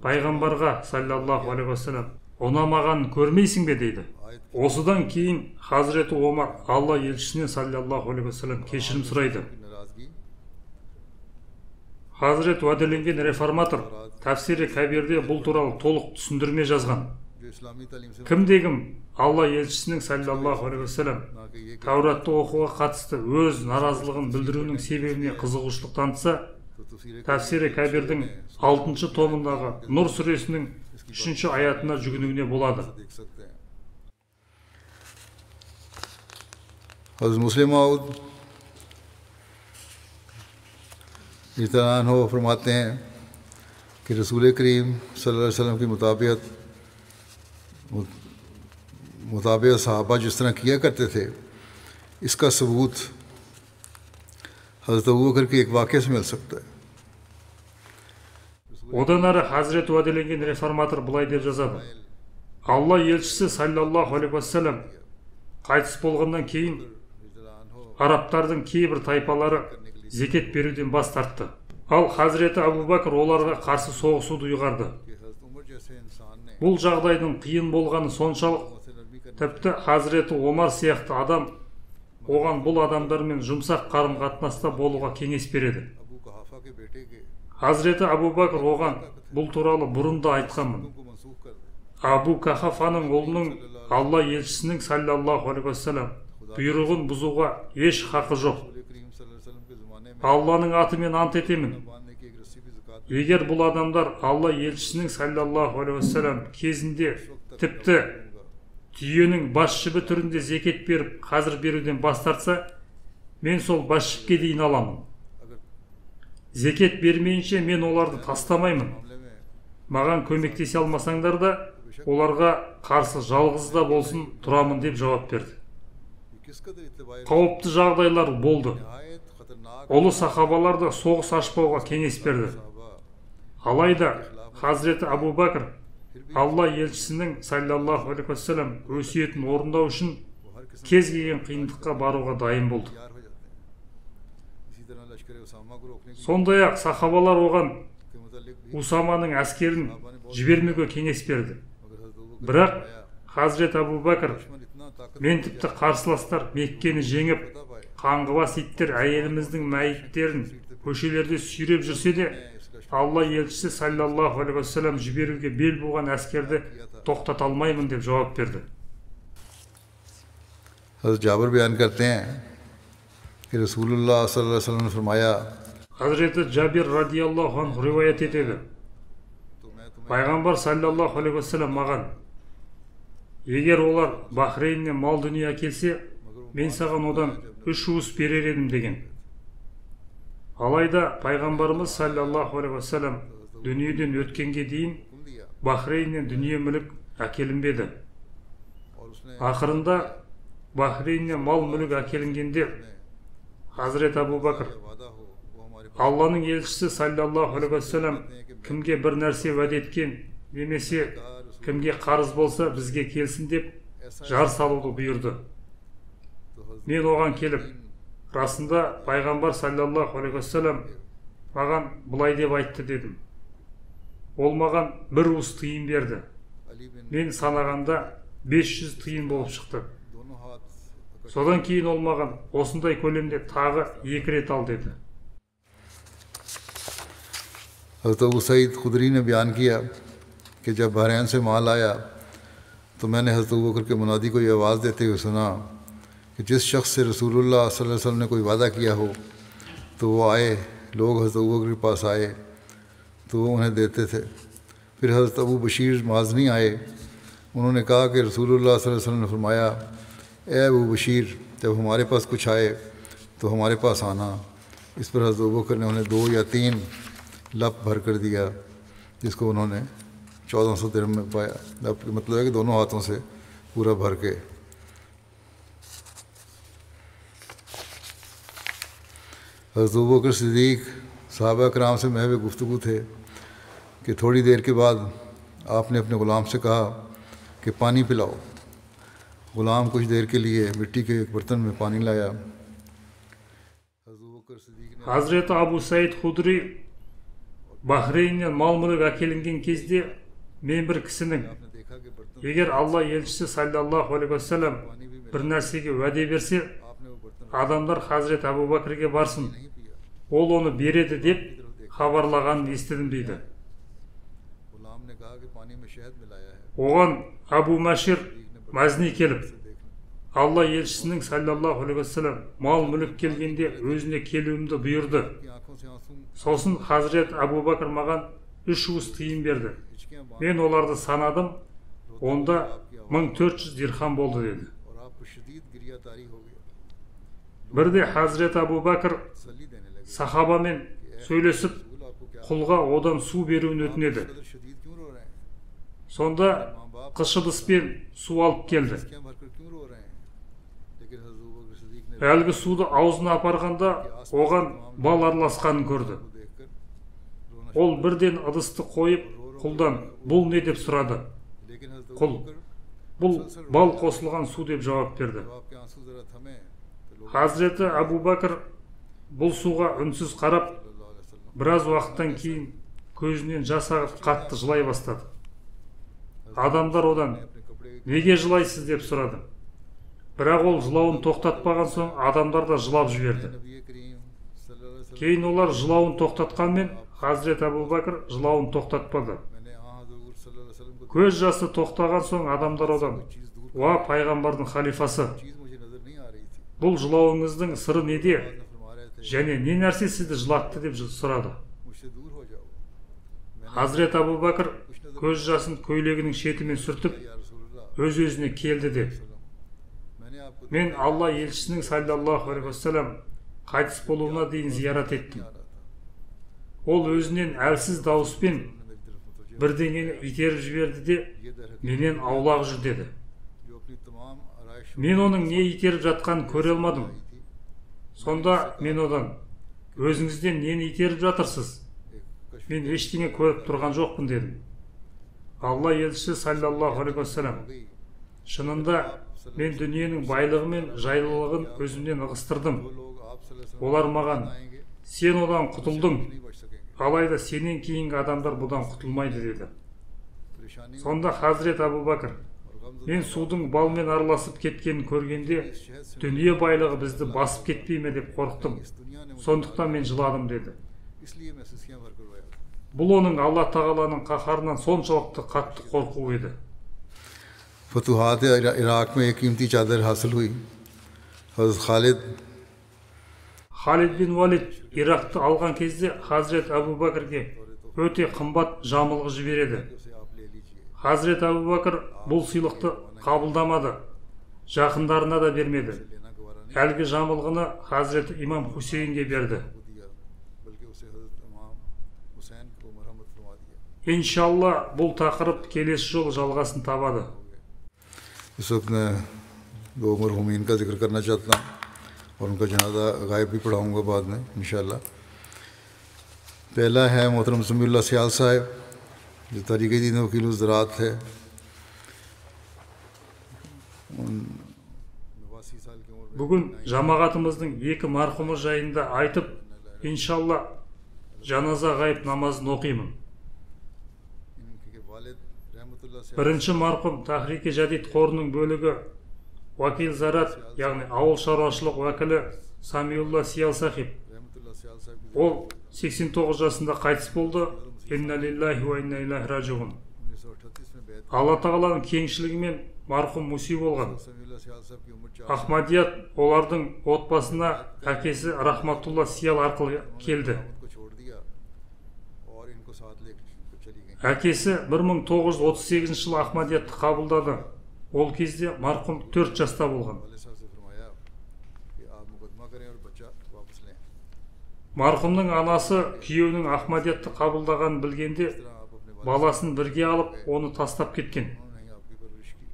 [SPEAKER 2] пайғамбарға саллаллаху алейхи уассалам ұнамағанын көрмейсің бе дейді. Осыдан кейін Хазіреті Омар Алла елшісінен саллаллаху алейхи уассалам кешірім сұрайды. Hazret уәделенген реформатор Тафсири Кабирде бұл туралы толық түсіндірме жазған. Кімде-кім Алла елшісінің саллаллаху алейхи вассалам Тауратты оқуға қатысты өз наразылығын білдіруінің себебіне қызығушылық танытса, Тафсири Кабирдің 6-шы томындағы Нұр сүресінің 3-ші аятына жүгінуіне болады.
[SPEAKER 1] Hazrat Muslim Maud इत्तलान हो फरमाते हैं कि रसूल करीम सल्लल्लाहु अलैहि वसल्लम की मुताबिक सहाबा जिस तरह किया करते थे, इसका सबूत हज़रत अबू बकर के एक वाक़े से मिल सकता है.
[SPEAKER 2] Одан әрі Хазірет уәделенген реформатор былай деп жазады. Алла елшісі саллаллаху алейхи вассалам қайтыс болғаннан кейін арабтардың кейбір тайпалары зекет беруден бас тартты. Ал Хазіреті Абу Бакр оларға қарсы соғысуды ұйғарды. Бұл жағдайдың қиын болғаны соншалық, тіпті Хазіреті Омар сияқты адам оған бұл адамдармен жұмсақ қарым-қатынаста болуға кеңес береді. Хазіреті Абу Бакр оған бұл туралы бұрында айтқанмын. Абу Кахафаның ұлының Алла елшісінің саллаллаху алейхи вассалам бұйрығын бұзуға еш хақы жоқ. Алланың атымен ант етемін. Егер бұл адамдар Алла елшісінің саллаллаху алейхи вассалам кезінде тіпті түйенің бас жібі түрінде зекет беріп, қазір беруден бас тартса, мен сол бас жіпке дейін аламын. Зекет бермейінше мен оларды тастамаймын. Маған көмектесе алмасаңдар да, оларға қарсы жалғыз да болсын тұрамын деп жауап берді. Қауіпті жағдайлар болды. Олы сахабалар да соғыс ашпауға кеңес берді. Алайда Хазіреті Абу Бакр Алла елшісінің саллаллаху алейхи вассалам өсиетін орындау үшін кез келген қиындыққа баруға дайын болды. Сондай-ақ сахабалар оған Усаманың әскерін жібермеуге кеңес берді. Бірақ Хазірет Абу Бакр, мен тіпті қарсыластар Меккені жеңіп, қаңғыбас иттер әйеліміздің мәйіттерін көшелерде сүйреп жүрсе де, Алла елшісі саллаллаху алейхи вассалам жіберуге бел буған әскерді тоқтата алмаймын деп жауап берді.
[SPEAKER 1] Hazrat Jabir बयान करते हैं कि रसूलुल्लाह सल्लल्लाहु अलैहि वसल्लम ने फरमाया,
[SPEAKER 2] Hazreti Jabir radiyallahu anh rivayet etеді. Пайғамбар саллаллаху алейхи вассалам маған, егер олар Бахрейннен мал дүние әкелсе, мен саған одан 3 уыс берер едім деген. Алайда пайғамбарымыз саллаллаху алейхи вассалам дүниеден өткенге дейін Бахрейннен дүние мүлік әкелінбеді. Ақырында Бахрейннен мал мүлік әкелінгенде Хазірет Абу Бакр, Алланың елшісі саллаллаху алейхи вассалам кімге бір нәрсе уәде еткен немесе кімге қарыз болса бізге келсін деп жар салуды бұйырды. Мен оған келіп, расында пайғамбар саллаллаху алейхи вассалам маған бұлай деп айтты дедім. Ол маған 1 уыс тиын берді. Мен санағанда 500 тиын болып шықты. Содан кейін ол маған осындай көлемде тағы 2 рет ал деді.
[SPEAKER 1] हज़रत अबू सईद खुदरी ने बयान किया कि जब बहरैन से माल आया तो मैंने हज़रत अबू बकर के मुनादी को ये आवाज़ देते हुए सुना कि जिस शख्स से रसूलुल्लाह सल्लल्लाहु अलैहि वसल्लम ने कोई वादा किया हो तो वो आए। लोग हज़रत अबू बकर के पास आए तो वो उन्हें देते थे। फिर हज़रत अबू बशीर माज़नी आए, उन्होंने कहा कि रसूलुल्लाह सल्लल्लाहु अलैहि वसल्लम ने फरमाया, ए अबू बशीर, जब हमारे पास कुछ आए तो हमारे पास आना। इस पर हज़रत अबू बकर ने उन्हें 2 या 3 लप भर कर दिया, जिसको उन्होंने 1400 दिरहम में पाया। लप का मतलब है कि दोनों हाथों से पूरा भर के। हज़रत अबू बकर सिद्दीक़ सहाबा कराम से महव गुफ्तगू थे कि थोड़ी देर के बाद आपने अपने ग़ुलाम से कहा कि पानी पिलाओ। ग़ुलाम कुछ देर के लिए मिट्टी के एक बर्तन में पानी लाया।
[SPEAKER 2] हज़रत अबू सईद खुदरी Бахрейннен мал мүлік әкелінген кезде мен бір кісінің, егер Алла елшісі саллаллаху алейхи вассалам бір нәрсеге уәде берсе, адамдар Хазірет Абу Бакрге барсын, ол оны береді деп хабарлағанын естідім дейді.
[SPEAKER 1] गुलाम ने कहा कि पानी में शहद मिलाया है।
[SPEAKER 2] Оған Абу Машир Мазни келіп, Алла елшісінің саллаллаху алейхи вассалам мал мүлік келгенде өзіне келуімді бұйырды.
[SPEAKER 1] की आंखों से आंसू
[SPEAKER 2] Сосын Хазірет Абу Бакр маған 3 уыс тиын берді.
[SPEAKER 1] हिचकियां बांध
[SPEAKER 2] Мен оларды санадым, онда 1400 дирхам болды деді.
[SPEAKER 1] और आपको शदीद गिरिया तारी हो गया।
[SPEAKER 2] Бірде Хазірет Абу Бакр
[SPEAKER 1] तसल्ली देने लगे।
[SPEAKER 2] сахабамен сөйлесіп,
[SPEAKER 1] रसूल आपको क्या
[SPEAKER 2] құлға одан су беруін өтінеді.
[SPEAKER 1] कदर शदीद क्यों रो रहे हैं?
[SPEAKER 2] Сонда қыш ыдыспен су алып келді.
[SPEAKER 1] क्या भरकर क्यों रो रहे हैं? लेकिन हज़रत अबू बकर सिद्दीक़ ने
[SPEAKER 2] Әлгі суды аузына апарғанда оған бал араласқанын көрді.
[SPEAKER 1] को देखकर रोना
[SPEAKER 2] Ол бірден ыдысты қойып, құлдан бұл не деп сұрады.
[SPEAKER 1] लेकिन हज़रत
[SPEAKER 2] құл
[SPEAKER 1] अबू बकर
[SPEAKER 2] бұл бал қосылған су деп жауап берді.
[SPEAKER 1] जब आपके आंसू जरा थमे तो लोग
[SPEAKER 2] Хазіреті Абу Бакр бұл суға үнсіз қарап,
[SPEAKER 1] सल्लल्लाहु अलैहि वसल्लम
[SPEAKER 2] біраз уақыттан кейін көзінен жас ағып қатты жылай бастады. Адамдар одан
[SPEAKER 1] अपने कपड़े
[SPEAKER 2] неге жылайсыз деп сұрады. Бірақ ол жылауын тоқтатпаған соң адамдар да жылап жіберді.
[SPEAKER 1] नबी करीम सल्लल्लाहु अलैहि वसल्लम
[SPEAKER 2] Кейін олар жылауын тоқтатқанмен Хазірет Абу Бакр жылауын тоқтатпады.
[SPEAKER 1] मैंने हज़रत सल्लल्लाहु अलैहि वसल्लम को
[SPEAKER 2] Көз жасы тоқтаған соң адамдар одан,
[SPEAKER 1] चीज़ दूर
[SPEAKER 2] уа пайғамбардың халифасы,
[SPEAKER 1] चीज़ मुझे नजर नहीं आ रही थी।
[SPEAKER 2] бұл жылауыңыздың сыры неде?
[SPEAKER 1] बाद में फरमा रहे थे
[SPEAKER 2] және не нәрсе сізді жылатты деп сұрады.
[SPEAKER 1] मुझसे दूर हो जाओ।
[SPEAKER 2] Хазірет Абу Бакр көз жасын көйлегінің шетімен сүртіп,
[SPEAKER 1] या रसूलुल्लाह
[SPEAKER 2] өз-өзіне келді де,
[SPEAKER 1] मैंने आपको
[SPEAKER 2] мен Алла елшісінің саллаллаху алейхи вассалам қайтыс болуына дейін зиярат еттім.
[SPEAKER 1] आ रहा था।
[SPEAKER 2] Ол өзінен әлсіз дауыспен
[SPEAKER 1] उन्होंने मेरी तरफ मुतवज्जह
[SPEAKER 2] бірдеңені итеріп жіберді де,
[SPEAKER 1] ये दरहक़ीक़त
[SPEAKER 2] менен аулақ жүр деді.
[SPEAKER 1] जो अपनी तमाम आराइश
[SPEAKER 2] Мен оның не итеріп жатқанын көре алмадым.
[SPEAKER 1] थी,
[SPEAKER 2] Сонда мен одан, өзіңізден нені итеріп жатырсыз?
[SPEAKER 1] एक कश्मीर
[SPEAKER 2] Мен ештеңе көріп тұрған жоқпын дедім. Алла елшісі саллаллаху алейхи вассалам,
[SPEAKER 1] हो गई।
[SPEAKER 2] шынында мен дүниенің байлығы мен жайлылығын өзімнен ығыстырдым.
[SPEAKER 1] वो लोग आप सल्लल्लाहु अलैहि वसल्लम
[SPEAKER 2] Олар маған,
[SPEAKER 1] आएंगे
[SPEAKER 2] сен одан құтылдың,
[SPEAKER 1] नहीं बच सकेंगे।
[SPEAKER 2] алайда сенен кейінгі адамдар бұдан құтылмайды деді.
[SPEAKER 1] परेशानी
[SPEAKER 2] Сонда Хазірет Абу Бакр,
[SPEAKER 1] और गम
[SPEAKER 2] мен судың балмен араласып кеткенін көргенде,
[SPEAKER 1] इस शहद से
[SPEAKER 2] дүние байлығы бізді басып кетпей ме деп қорықтым.
[SPEAKER 1] इस दुनिया ने मुझे
[SPEAKER 2] Сондықтан мен жыладым деді.
[SPEAKER 1] इसलिए मैं सिस्कियां भरकर रोया।
[SPEAKER 2] Бұл оның Алла тағаланың қаһарынан соншалықты қатты қорқуы еді.
[SPEAKER 1] फतुहात इराक में एक कीमती चादर हासिल हुई। हज़रत खालिद
[SPEAKER 2] Халид бин Валид Иракты алған кезде Хазірет Абу Бакрге өте қымбат жамылғы жібереді.
[SPEAKER 1] उसे आप ले लीजिए।
[SPEAKER 2] Хазірет Абу Бакр бұл сыйлықты қабылдамады, жақындарына да бермеді.
[SPEAKER 1] लेना गवारा नहीं
[SPEAKER 2] Әлгі жамылғыны Хазірет имам Хусейнге берді.
[SPEAKER 1] दिया, बल्कि उसे हज़रत इमाम हुसैन को मरहमत फरमा दिया।
[SPEAKER 2] Иншалла бұл тақырып келесі жол жалғасын табады.
[SPEAKER 1] इस वक्त मैं दो मरहूमीन का जिक्र करना चाहता हूँ और उनका जनाजा गायब भी पढ़ाऊँगा बाद में इंशाअल्लाह। पहला है मोहतरम समीउल्लाह सियाल साहब जो तरीक़े दीन वकील ज़राअत है। 89 साल की उम्र में
[SPEAKER 2] Бүгін жамағатымыздың екі марқұмы жайында айтып, иншалла жаназа ғайып намазын оқимын.
[SPEAKER 1] इनके वालिद रहमतुल्लाह से
[SPEAKER 2] Бірінші марқұм Тахрике Жадид қорының бөлігі Вакил Зарат, яғни ауыл шаруашылық уәкілі Самиулла Сиял Сахиб.
[SPEAKER 1] रहमतुल्लाह सियाल साहब की
[SPEAKER 2] Ол 89 жасында қайтыс болды. Инна лиллахи ва инна илайхи раджиун.
[SPEAKER 1] 1938 में बैत
[SPEAKER 2] Алла тағаланың кеңшілігімен марқұм муси болған.
[SPEAKER 1] समीउल्लाह सियाल साहब की उम्र 4
[SPEAKER 2] Ахмадият олардың отбасына әкесі Рахматулла Сиял арқылы келді.
[SPEAKER 1] को छोड़ दिया और इनको साथ लेकर चली गई।
[SPEAKER 2] Әкесі 1938 жылы Ахмадиятты қабылдады. Ол кезде марқұм 4 жаста болған.
[SPEAKER 1] वाले साहब से फरमाया कि आप मुकदमा करें और बच्चा वापस लें।
[SPEAKER 2] Марқұмның анасы күйеуінің Ахмадиятты қабылдағанын білгенде
[SPEAKER 1] इस तरह आप अपने
[SPEAKER 2] баласын бірге алып, оны тастап кеткен.
[SPEAKER 1] उन्होंने ही आपकी परवरिश की।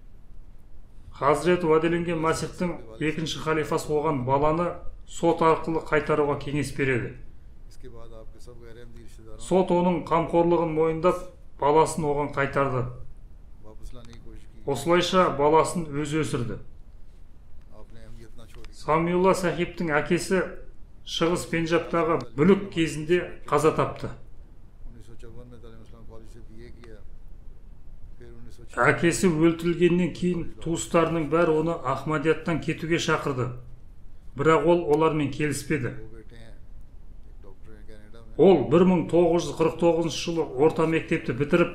[SPEAKER 2] Хазірет уәделенген Масихтың екінші халифасы оған баланы сот арқылы қайтаруға кеңес береді.
[SPEAKER 1] इसके बाद आपके सब गैर अहमदी रिश्तेदारों
[SPEAKER 2] Сот оның қамқорлығын мойындап, баласын оған қайтарды.
[SPEAKER 1] वापस लाने की कोशिश की।
[SPEAKER 2] Осылайша баласын өзі өсірді.
[SPEAKER 1] आपने अहमियत ना छोड़ी।
[SPEAKER 2] Самиулла Сахибтің әкесі Шығыс Пенджабтағы бүлік кезінде қаза тапты.
[SPEAKER 1] 1954 में तालीम इस्लाम कॉलेज से बीए किया। फिर 1956
[SPEAKER 2] Әкесі өлтірілгеннен кейін туыстарының бәрі оны Ахмадияттан кетуге шақырды. Бірақ ол олармен келіспеді.
[SPEAKER 1] दो बेटे हैं, एक डॉक्टर है कनाडा में
[SPEAKER 2] Ол 1949 жылы орта мектепті бітіріп,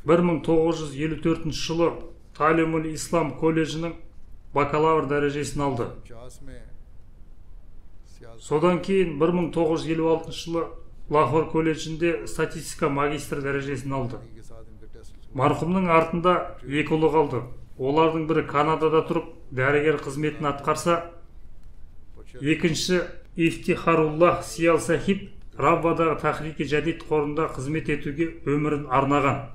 [SPEAKER 2] 1954 жылы Талимул Ислам колледжінің бакалавр дәрежесін алды. Содан кейін 1956 жылы Лахор колледжінде статистика магистр дәрежесін алды. Марқұмның артында екі ұлы қалды. Олардың бірі Канадада тұрып дәрігер қызметін атқарса, екінші Ифтихаруллах Сиял Сахиб Раввадағы Тахрики Жадид қорында қызмет етуге өмірін арнаған.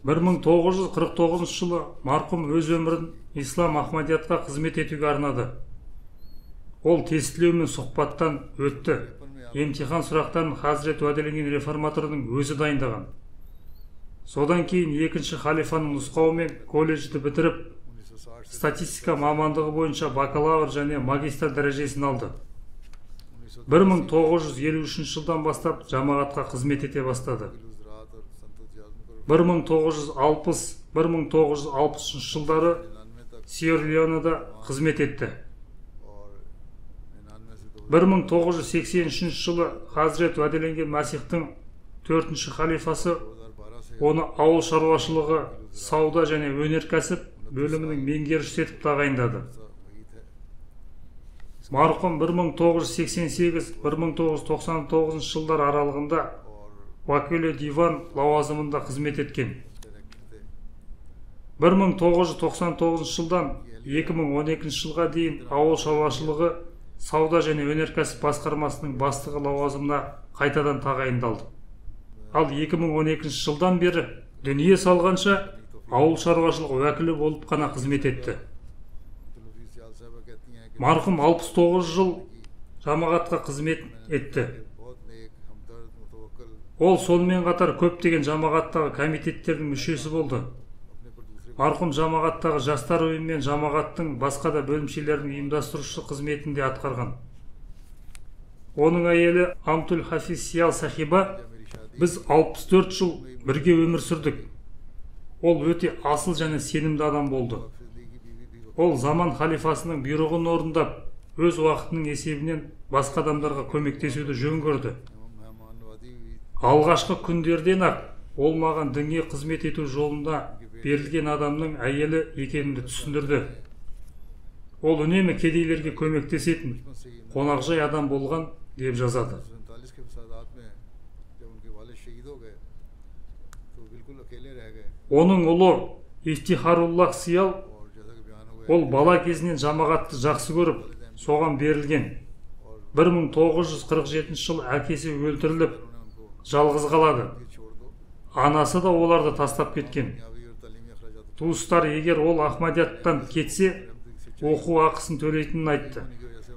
[SPEAKER 2] 1949 жылы марқұм өз өмірін Ислам Ахмадиятқа қызмет етуге арнады. Ол тестілеу мен сұхбаттан өтті. Емтихан сұрақтарын Хазірет уәделенген реформатордың өзі дайындаған. Содан кейін екінші халифаның нұсқауымен колледжді бітіріп, статистика мамандығы бойынша бакалавр және магистр дәрежесін алды. 1953 жылдан бастап жамағатқа қызмет ете бастады. 1960-1960 жылдары Сьерра-Леонеда қызмет етті. 1983 жылы Хазірет уәделенген Масихтың 4-ші халифасы оны ауыл шаруашылығы, сауда және өнеркәсіп бөлімінің меңгерушісі етіп тағайындады. Марқұм 1988-1999 жылдар аралығында уәкілі диван лауазымында қызмет еткен. 1999 жылдан 2012 жылға дейін ауыл шаруашылығы, сауда және өнеркәсіп басқармасының бастығы лауазымына қайтадан тағайындалды. Ал 2012 жылдан бері дүние салғанша ауыл шаруашылық уәкілі болып қана қызмет етті. Марқұм 69 жыл жамағатқа қызмет етті. Ол сонымен қатар көптеген жамағаттағы комитеттердің мүшесі болды. Марқұм жамағаттағы жастар ұйымы мен жамағаттың басқа да бөлімшелердің ұйымдастырушы қызметінде атқарған. Оның әйелі Амтул Хафиз Сиял Сахиба біз 64 жыл бірге өмір сүрдік. Ол өте асыл және сенімді адам болды. Ол заман халифасының бұйрығын орындап, өз уақытының есебінен басқа адамдарға көмектесуді жөн көрді. Алғашқы күндерден ақ ол маған дінге қызмет ету жолында берілген адамның әйелі екенімді түсіндірді. Ол үнемі кедейлерге көмектесетін, қонақжай адам болған деп жазады. Оның ұлы Ифтихаруллах Сиял, ол бала кезінен жамағатты жақсы көріп, соған берілген. 1947 жыл әкесі өлтіріліп, жалғыз қалады. Анасы да оларды тастап кеткен. Туыстар егер ол Ахмадияттан кетсе, оқу ақысын төлейтінін айтты.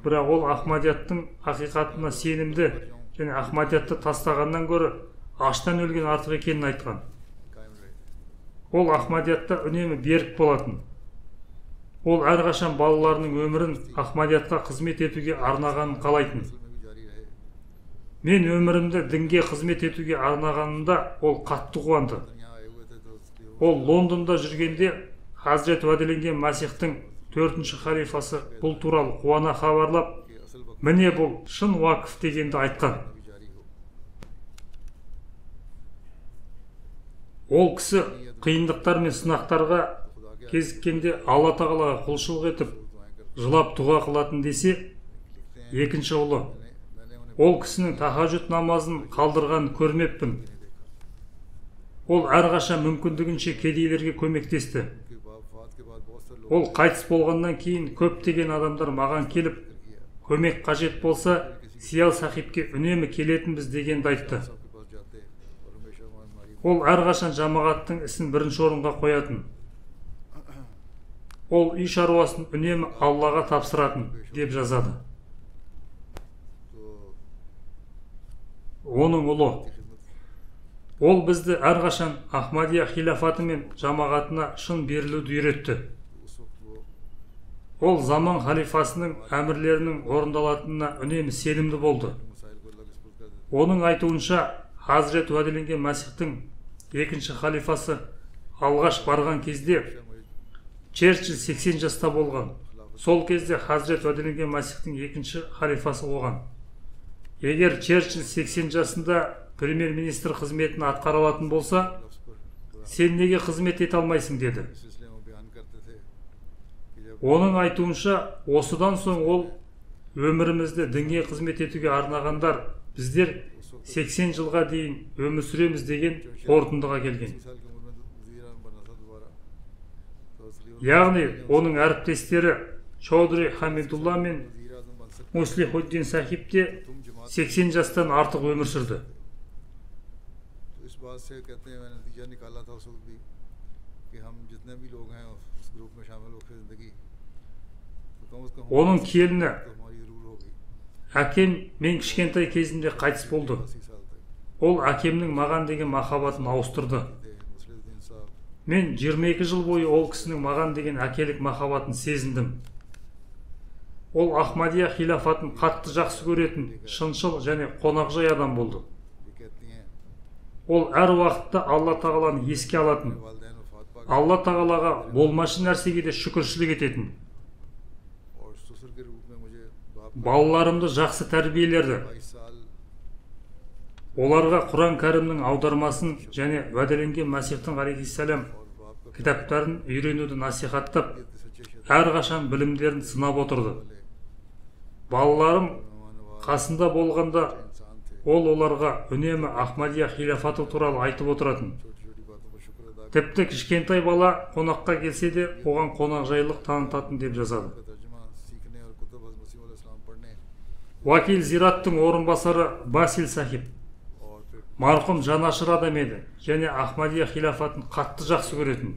[SPEAKER 2] Бірақ ол Ахмадияттың ақиқатына сенімді және Ахмадиятты тастағаннан гөрі аштан өлген артық екенін айтқан. Ол Ахмадиятта үнемі берік болатын. Ол әрқашан балаларының өмірін Ахмадиятқа қызмет етуге арнағанын қалайтын. Мен өмірімді дінге қызмет етуге арнағанында ол қатты қуанды. Ол Лондонда жүргенде Хазірет уәделенген Масихтың 4-ші халифасы бұл туралы қуана хабарлап, міне бұл шын уақыф дегенді айтқан. Ол кісі қиындықтар мен сынақтарға кезіккенде Алла тағалаға құлшылық етіп, жылап дұға қылатын десе, екінші ұлы. Ол кісінің тахаджуд намазын қалдырғанын көрмеппін. Ол әрқашан мүмкіндігінше кедейлерге көмектесті. Ол қайтыс болғаннан кейін көптеген адамдар маған келіп, көмек қажет болса, Сиял Сахибке үнемі келетінбіз дегенді айтты. Ол әрқашан жамағаттың ісін бірінші орынға қоятын. Ол үй шаруасын үнемі Аллаға тапсыратын деп жазады. Оның ұлы. Ол бізді әрқашан Ахмадия хилафаты мен жамағатына шын берілуді үйретті. Ол заман халифасының әмірлерінің орындалатынына үнемі сенімді болды. Оның айтуынша, Хазірет уәделенген Масихтың 2-ші халифасы алғаш барған кезде Черчилль 80 жаста болған. Сол кезде Хазірет уәделенген Масихтың екінші халифасы оған: егер Черчилль 80 жасында премьер-министр қызметін атқара алатын болса, сен неге қызмет ете алмайсың деді. Оның айтуынша, осыдан соң ол: өмірімізді дінге қызмет етуге арнағандар біздер 80 жылға дейін өмір сүреміз деген қорытындыға келген. Яғни оның әріптестері Чаудри Хамидулла мен Муслихуддин Сахиб те 80 жастан артық өмір сүрді. Оның келіні: әкем мен кішкентай кезімде қайтыс болды. Ол әкемнің маған деген махаббатын ауыстырды. Мен 22 жыл бойы ол кісінің маған деген әкелік махаббатын сезіндім. Ол Ахмадия хилафатын қатты жақсы көретін, шыншыл және қонақжай адам болды. Ол әр уақытта Алла тағаланы еске алатын, Алла тағалаға болмашы нәрсеге де шүкіршілік ететін. Балаларымды жақсы тәрбиелерді. Оларға Құран кәрімнің аудармасын және уәделенген Масихтың алейхиссалам кітаптарын үйренуді насихаттап, әрқашан білімдерін сынап отырды. Балаларым қасында болғанда ол оларға үнемі Ахмадия хилафаты туралы айтып отыратын. Тіпті кішкентай бала қонаққа келсе де оған қонақжайлық танытатын деп жазады. Вакил Зираттың орынбасары Басил Сахиб марқұм жанашыр адам еді және Ахмадия хилафатын қатты жақсы көретін.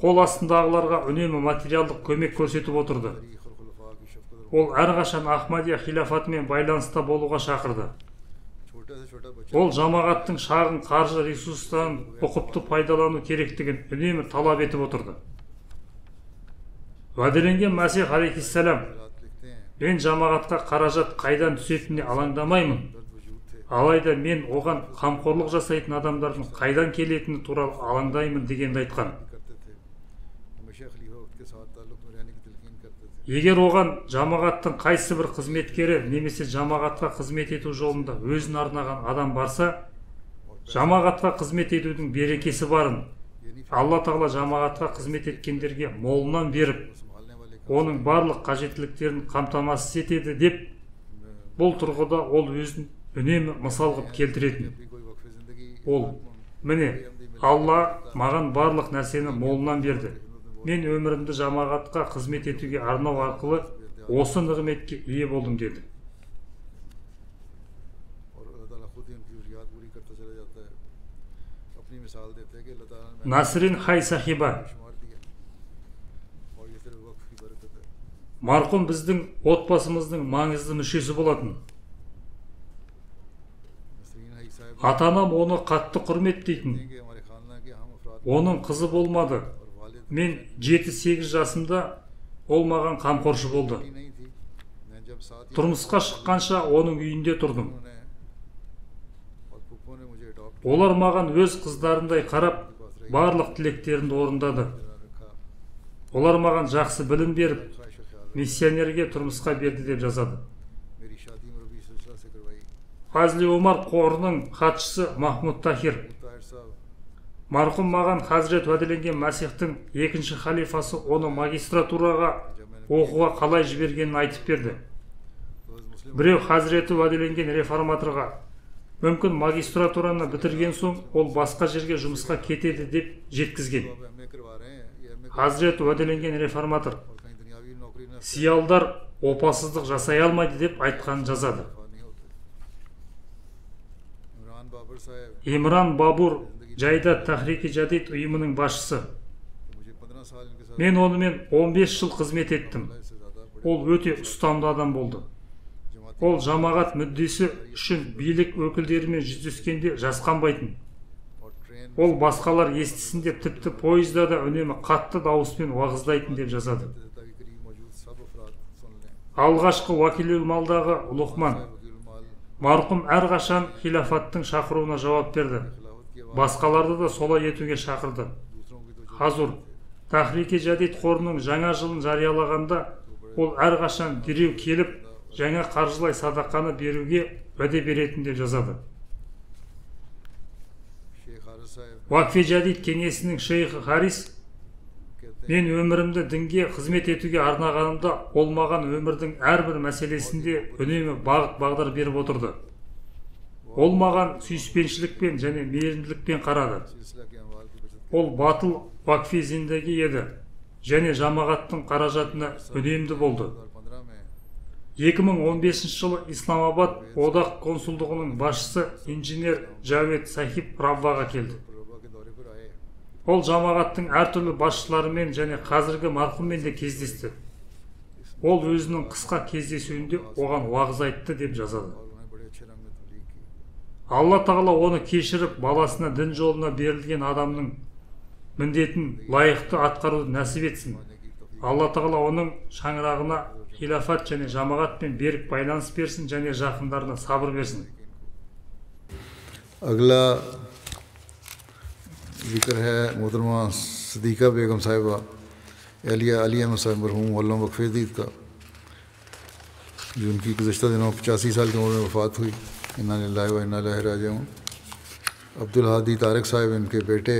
[SPEAKER 2] Қол астындағыларға үнемі материалдық көмек көрсетіп отырды. Ол әрқашан Ахмадия хилафатымен байланыста болуға шақырды. Ол жамағаттың шағын қаржы ресурстарын ұқыпты пайдалану керектігін үнемі талап етіп отырды. Уәделенген Масих алейхиссалам: мен жамағатқа қаражат қайдан түсетініне алаңдамаймын. Алайда мен оған қамқорлық жасайтын адамдардың қайдан келетіні туралы алаңдаймын дегенді айтқан. Егер оған жамағаттың қайсы бір қызметкері немесе жамағатқа қызмет ету жолында өзін арнаған адам барса, жамағатқа қызмет етудің берекесі барын Алла тағала жамағатқа қызмет еткендерге молынан беріп, оның барлық қажеттіліктерін қамтамасыз етеді деп, бұл тұрғыда ол өзін үнемі мысал қылып келтіретін. Ол: міне, Алла маған барлық нәрсені молынан берді. Мен өмірімді жамағатқа қызмет етуге арнау арқылы осы нығметке ие болдым деді. Насрин Хай Сахиба: марқұм біздің отбасымыздың маңызды мүшесі болатын. Ата-анам оны қатты құрметтейтін. Оның қызы болмады. Мен 7-8 жасымда ол маған қамқоршы болды. Тұрмысқа шыққанша оның үйінде тұрдым. Олар маған өз қыздарындай қарап, барлық тілектерімді орындады. Олар маған жақсы білім беріп, миссионерге тұрмысқа берді деп жазады. Фазли Омар қорының хатшысы Махмуд Тахир: марқұм маған Хазірет уәделенген Масихтың екінші халифасы оны магистратураға оқуға қалай жібергенін айтып берді. Біреу Хазіреті уәделенген реформаторға: мүмкін магистратураны бітірген соң ол басқа жерге жұмысқа кетеді деп жеткізген. Хазірет уәделенген реформатор: сиялдар опасыздық жасай алмайды деп айтқанын жазады. Имран Бабур Жайда Тахрики Жадид ұйымының басшысы: мен онымен 15 жыл қызмет еттім. Ол өте ұстамды адам болды. Ол жамағат мүддесі үшін билік өкілдерімен жүздескенде жасқанбайтын. Ол басқалар естісін деп тіпті пойызда да үнемі қатты дауыспен уағыздайтын деп жазады. Алғашқы уәкилул малдағы Лұқман: марқұм әрқашан хилафаттың шақыруына жауап берді. Басқаларды да солай етуге шақырды. Хазур: Тахрики Жадид қорының жаңа жылын жариялағанда ол әрқашан дереу келіп жаңа қаржылай садақаны беруге уәде беретін деп жазады. Вакфи Жадид кеңесінің шейхі Харис: мен өмірімді дінге қызмет етуге арнағанымда ол маған өмірдің әрбір мәселесінде үнемі бағыт-бағдар беріп отырды. Ол маған сүйіспеншілікпен және мейірімділікпен қарады. Ол батыл вакфи зиндаги еді және жамағаттың қаражатына үнемді болды. 2015 жылы Исламабад одақ консулдығының басшысы инженер Джавед Сахиб Равваға келді. Ол жамағаттың әртүрлі басшыларымен және қазіргі марқұммен де кездесті. Ол өзінің қысқа кездесуінде оған уағыз айтты деп жазады. Алла тағала оны кешіріп, баласына дін жолына берілген адамның міндетін лайықты атқаруды нәсіп етсін. Алла тағала оның шаңырағына хилафат және жамағатпен берік байланыс берсін және жақындарына сабыр берсін.
[SPEAKER 1] अगला जिक्र है मोहतरमा सदीका बेगम साहिबा अलिया मसाहिब मरहूम अल्लाह वक़फ़ का, जो उनकी गुज़श्ता दिनों 85 साल की उम्र में वफ़ात हुई। इन्ना लिल्लाहि व इन्ना इलैहि राजिऊन। अब्दुल हादी तारिक साहिब इनके बेटे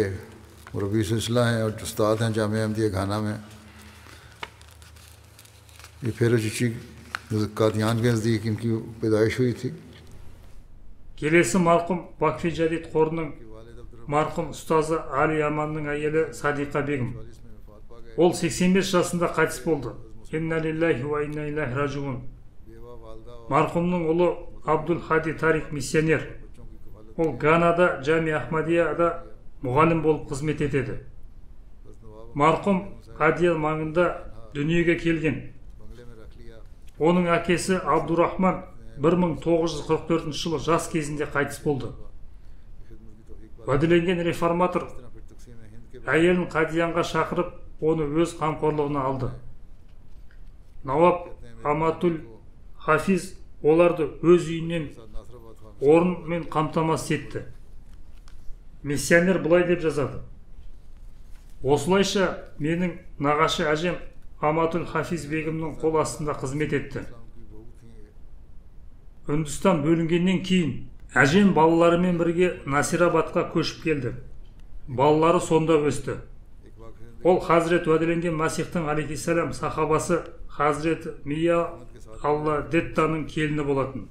[SPEAKER 1] मुरब्बी सिलसिला हैं और उस्ताद हैं जामिया अहमदिया घाना में। ये फेरो चिची कादियान के नज़दीक इनकी पैदाइश हुई थी।
[SPEAKER 2] Келесі марқұм Вакфи Жадид қорының марқұм ұстазы Али Аманның әйелі Садиқа бегім. Ол 85 жасында қайтыс болды. Инна лиллахи ва инна илайхи раджиун. Марқұмның ұлы Абдул Хади Тарик миссионер. Ол Ганада Жами Ахмадияда мұғалім болып қызмет етеді. Марқұм Адиял маңында дүниеге келген. Оның әкесі Абдурахман 1944 жылы жас кезінде қайтыс болды. Уәделенген реформатор әйелін Қадиянға шақырып, оны өз қамқорлығына алды. Наваб Аматул Хафиз оларды өз үйінен орынмен қамтамасыз етті. Миссионер бұлай деп жазады: осылайша менің нағашы әжем Аматул Хафиз бегімнің қол астында қызмет етті. Үндістан бөлінгеннен кейін әжем балаларымен бірге Насирабадқа көшіп келді. Балалары сонда өсті. Ол Хазірет уәделенген Масихтың алейхиссалам сахабасы Хазірет Мия Алла Деттаның келіні болатын.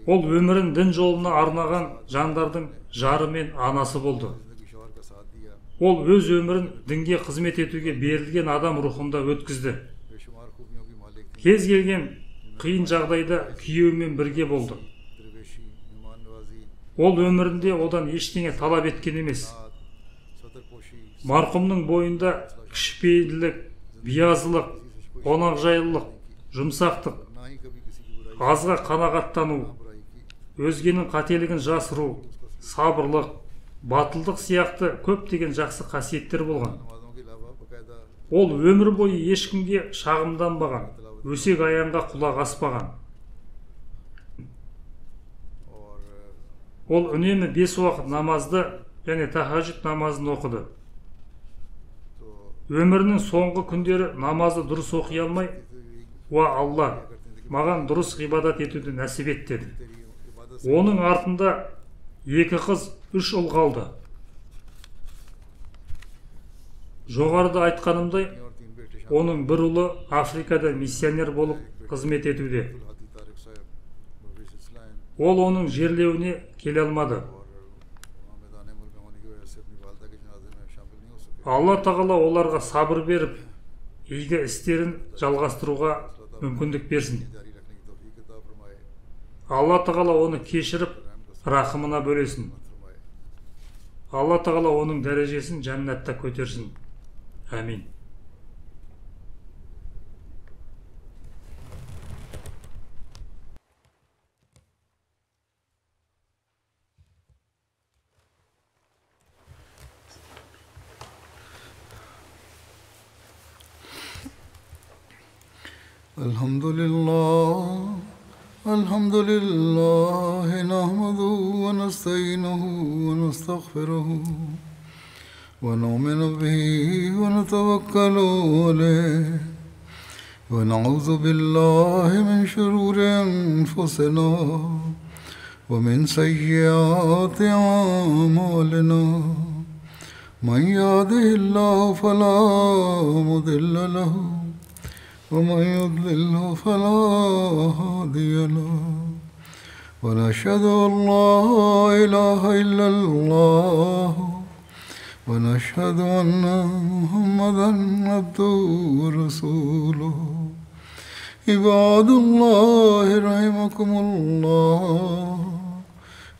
[SPEAKER 2] Ол өмірін дін жолына арнаған жандардың жары мен анасы болды. Ол өз өмірін дінге қызмет етуге берілген адам рухында өткізді. Кез келген қиын жағдайда күйеуімен бірге болды. Ол өмірінде одан ештеңе талап еткен емес. Марқұмның бойында кішіпейілділік, биязылық, қонақжайлылық, жұмсақтық, азға қанағаттану, өзгенің қателігін жасыру, сабырлық, батылдық сияқты көптеген жақсы қасиеттер болған. Ол өмір бойы ешкімге шағымданбаған, өсек аяңға құлақ аспаған. Ол үнемі 5 уақыт намазды және тахаджуд намазын оқыды. Өмірінің соңғы күндері намазды дұрыс оқи алмай, «Уа Алла, маған дұрыс ғибадат етуді нәсіп ет» деді. Оның артында 2 қыз, 3 ұл қалды. Жоғарыда айтқанымдай, оның бір ұлы Африкада миссионер болып қызмет етуде. Ол оның жерлеуіне келе алмады. Алла тағала оларға сабыр беріп, игі істерін жалғастыруға мүмкіндік берсін. Алла тағала оны кешіріп, рахымына бөлесін. Алла тағала оның дәрежесін жәннатта көтерсін. Әмин.
[SPEAKER 1] الحمد لله نحمده ونستعينه ونستغفره ونؤمن به ونتوكل عليه ونعوذ بالله من شرور أنفسنا ومن سيئات أعمالنا من يهده الله فلا مضل له ومن يضلله فلا هادي له ونشهد أن لا إله إلا الله ونشهد أن محمدا عبده ورسوله عباد الله رحمكم الله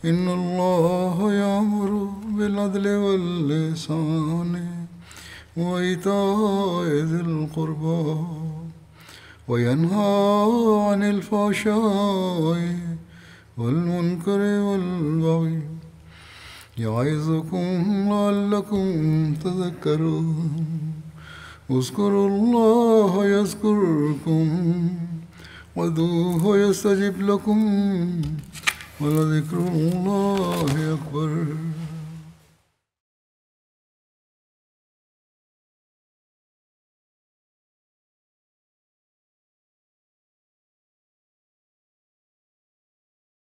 [SPEAKER 1] إن الله يأمر بالعدل والإحسان وإيتاء ذي القربى وينهى عن الفحشاء والمنكر والبغي يعظكم لعلكم تذكرون اذكروا الله يذكركم وادعوه يستجب لكم ولذكر الله أكبر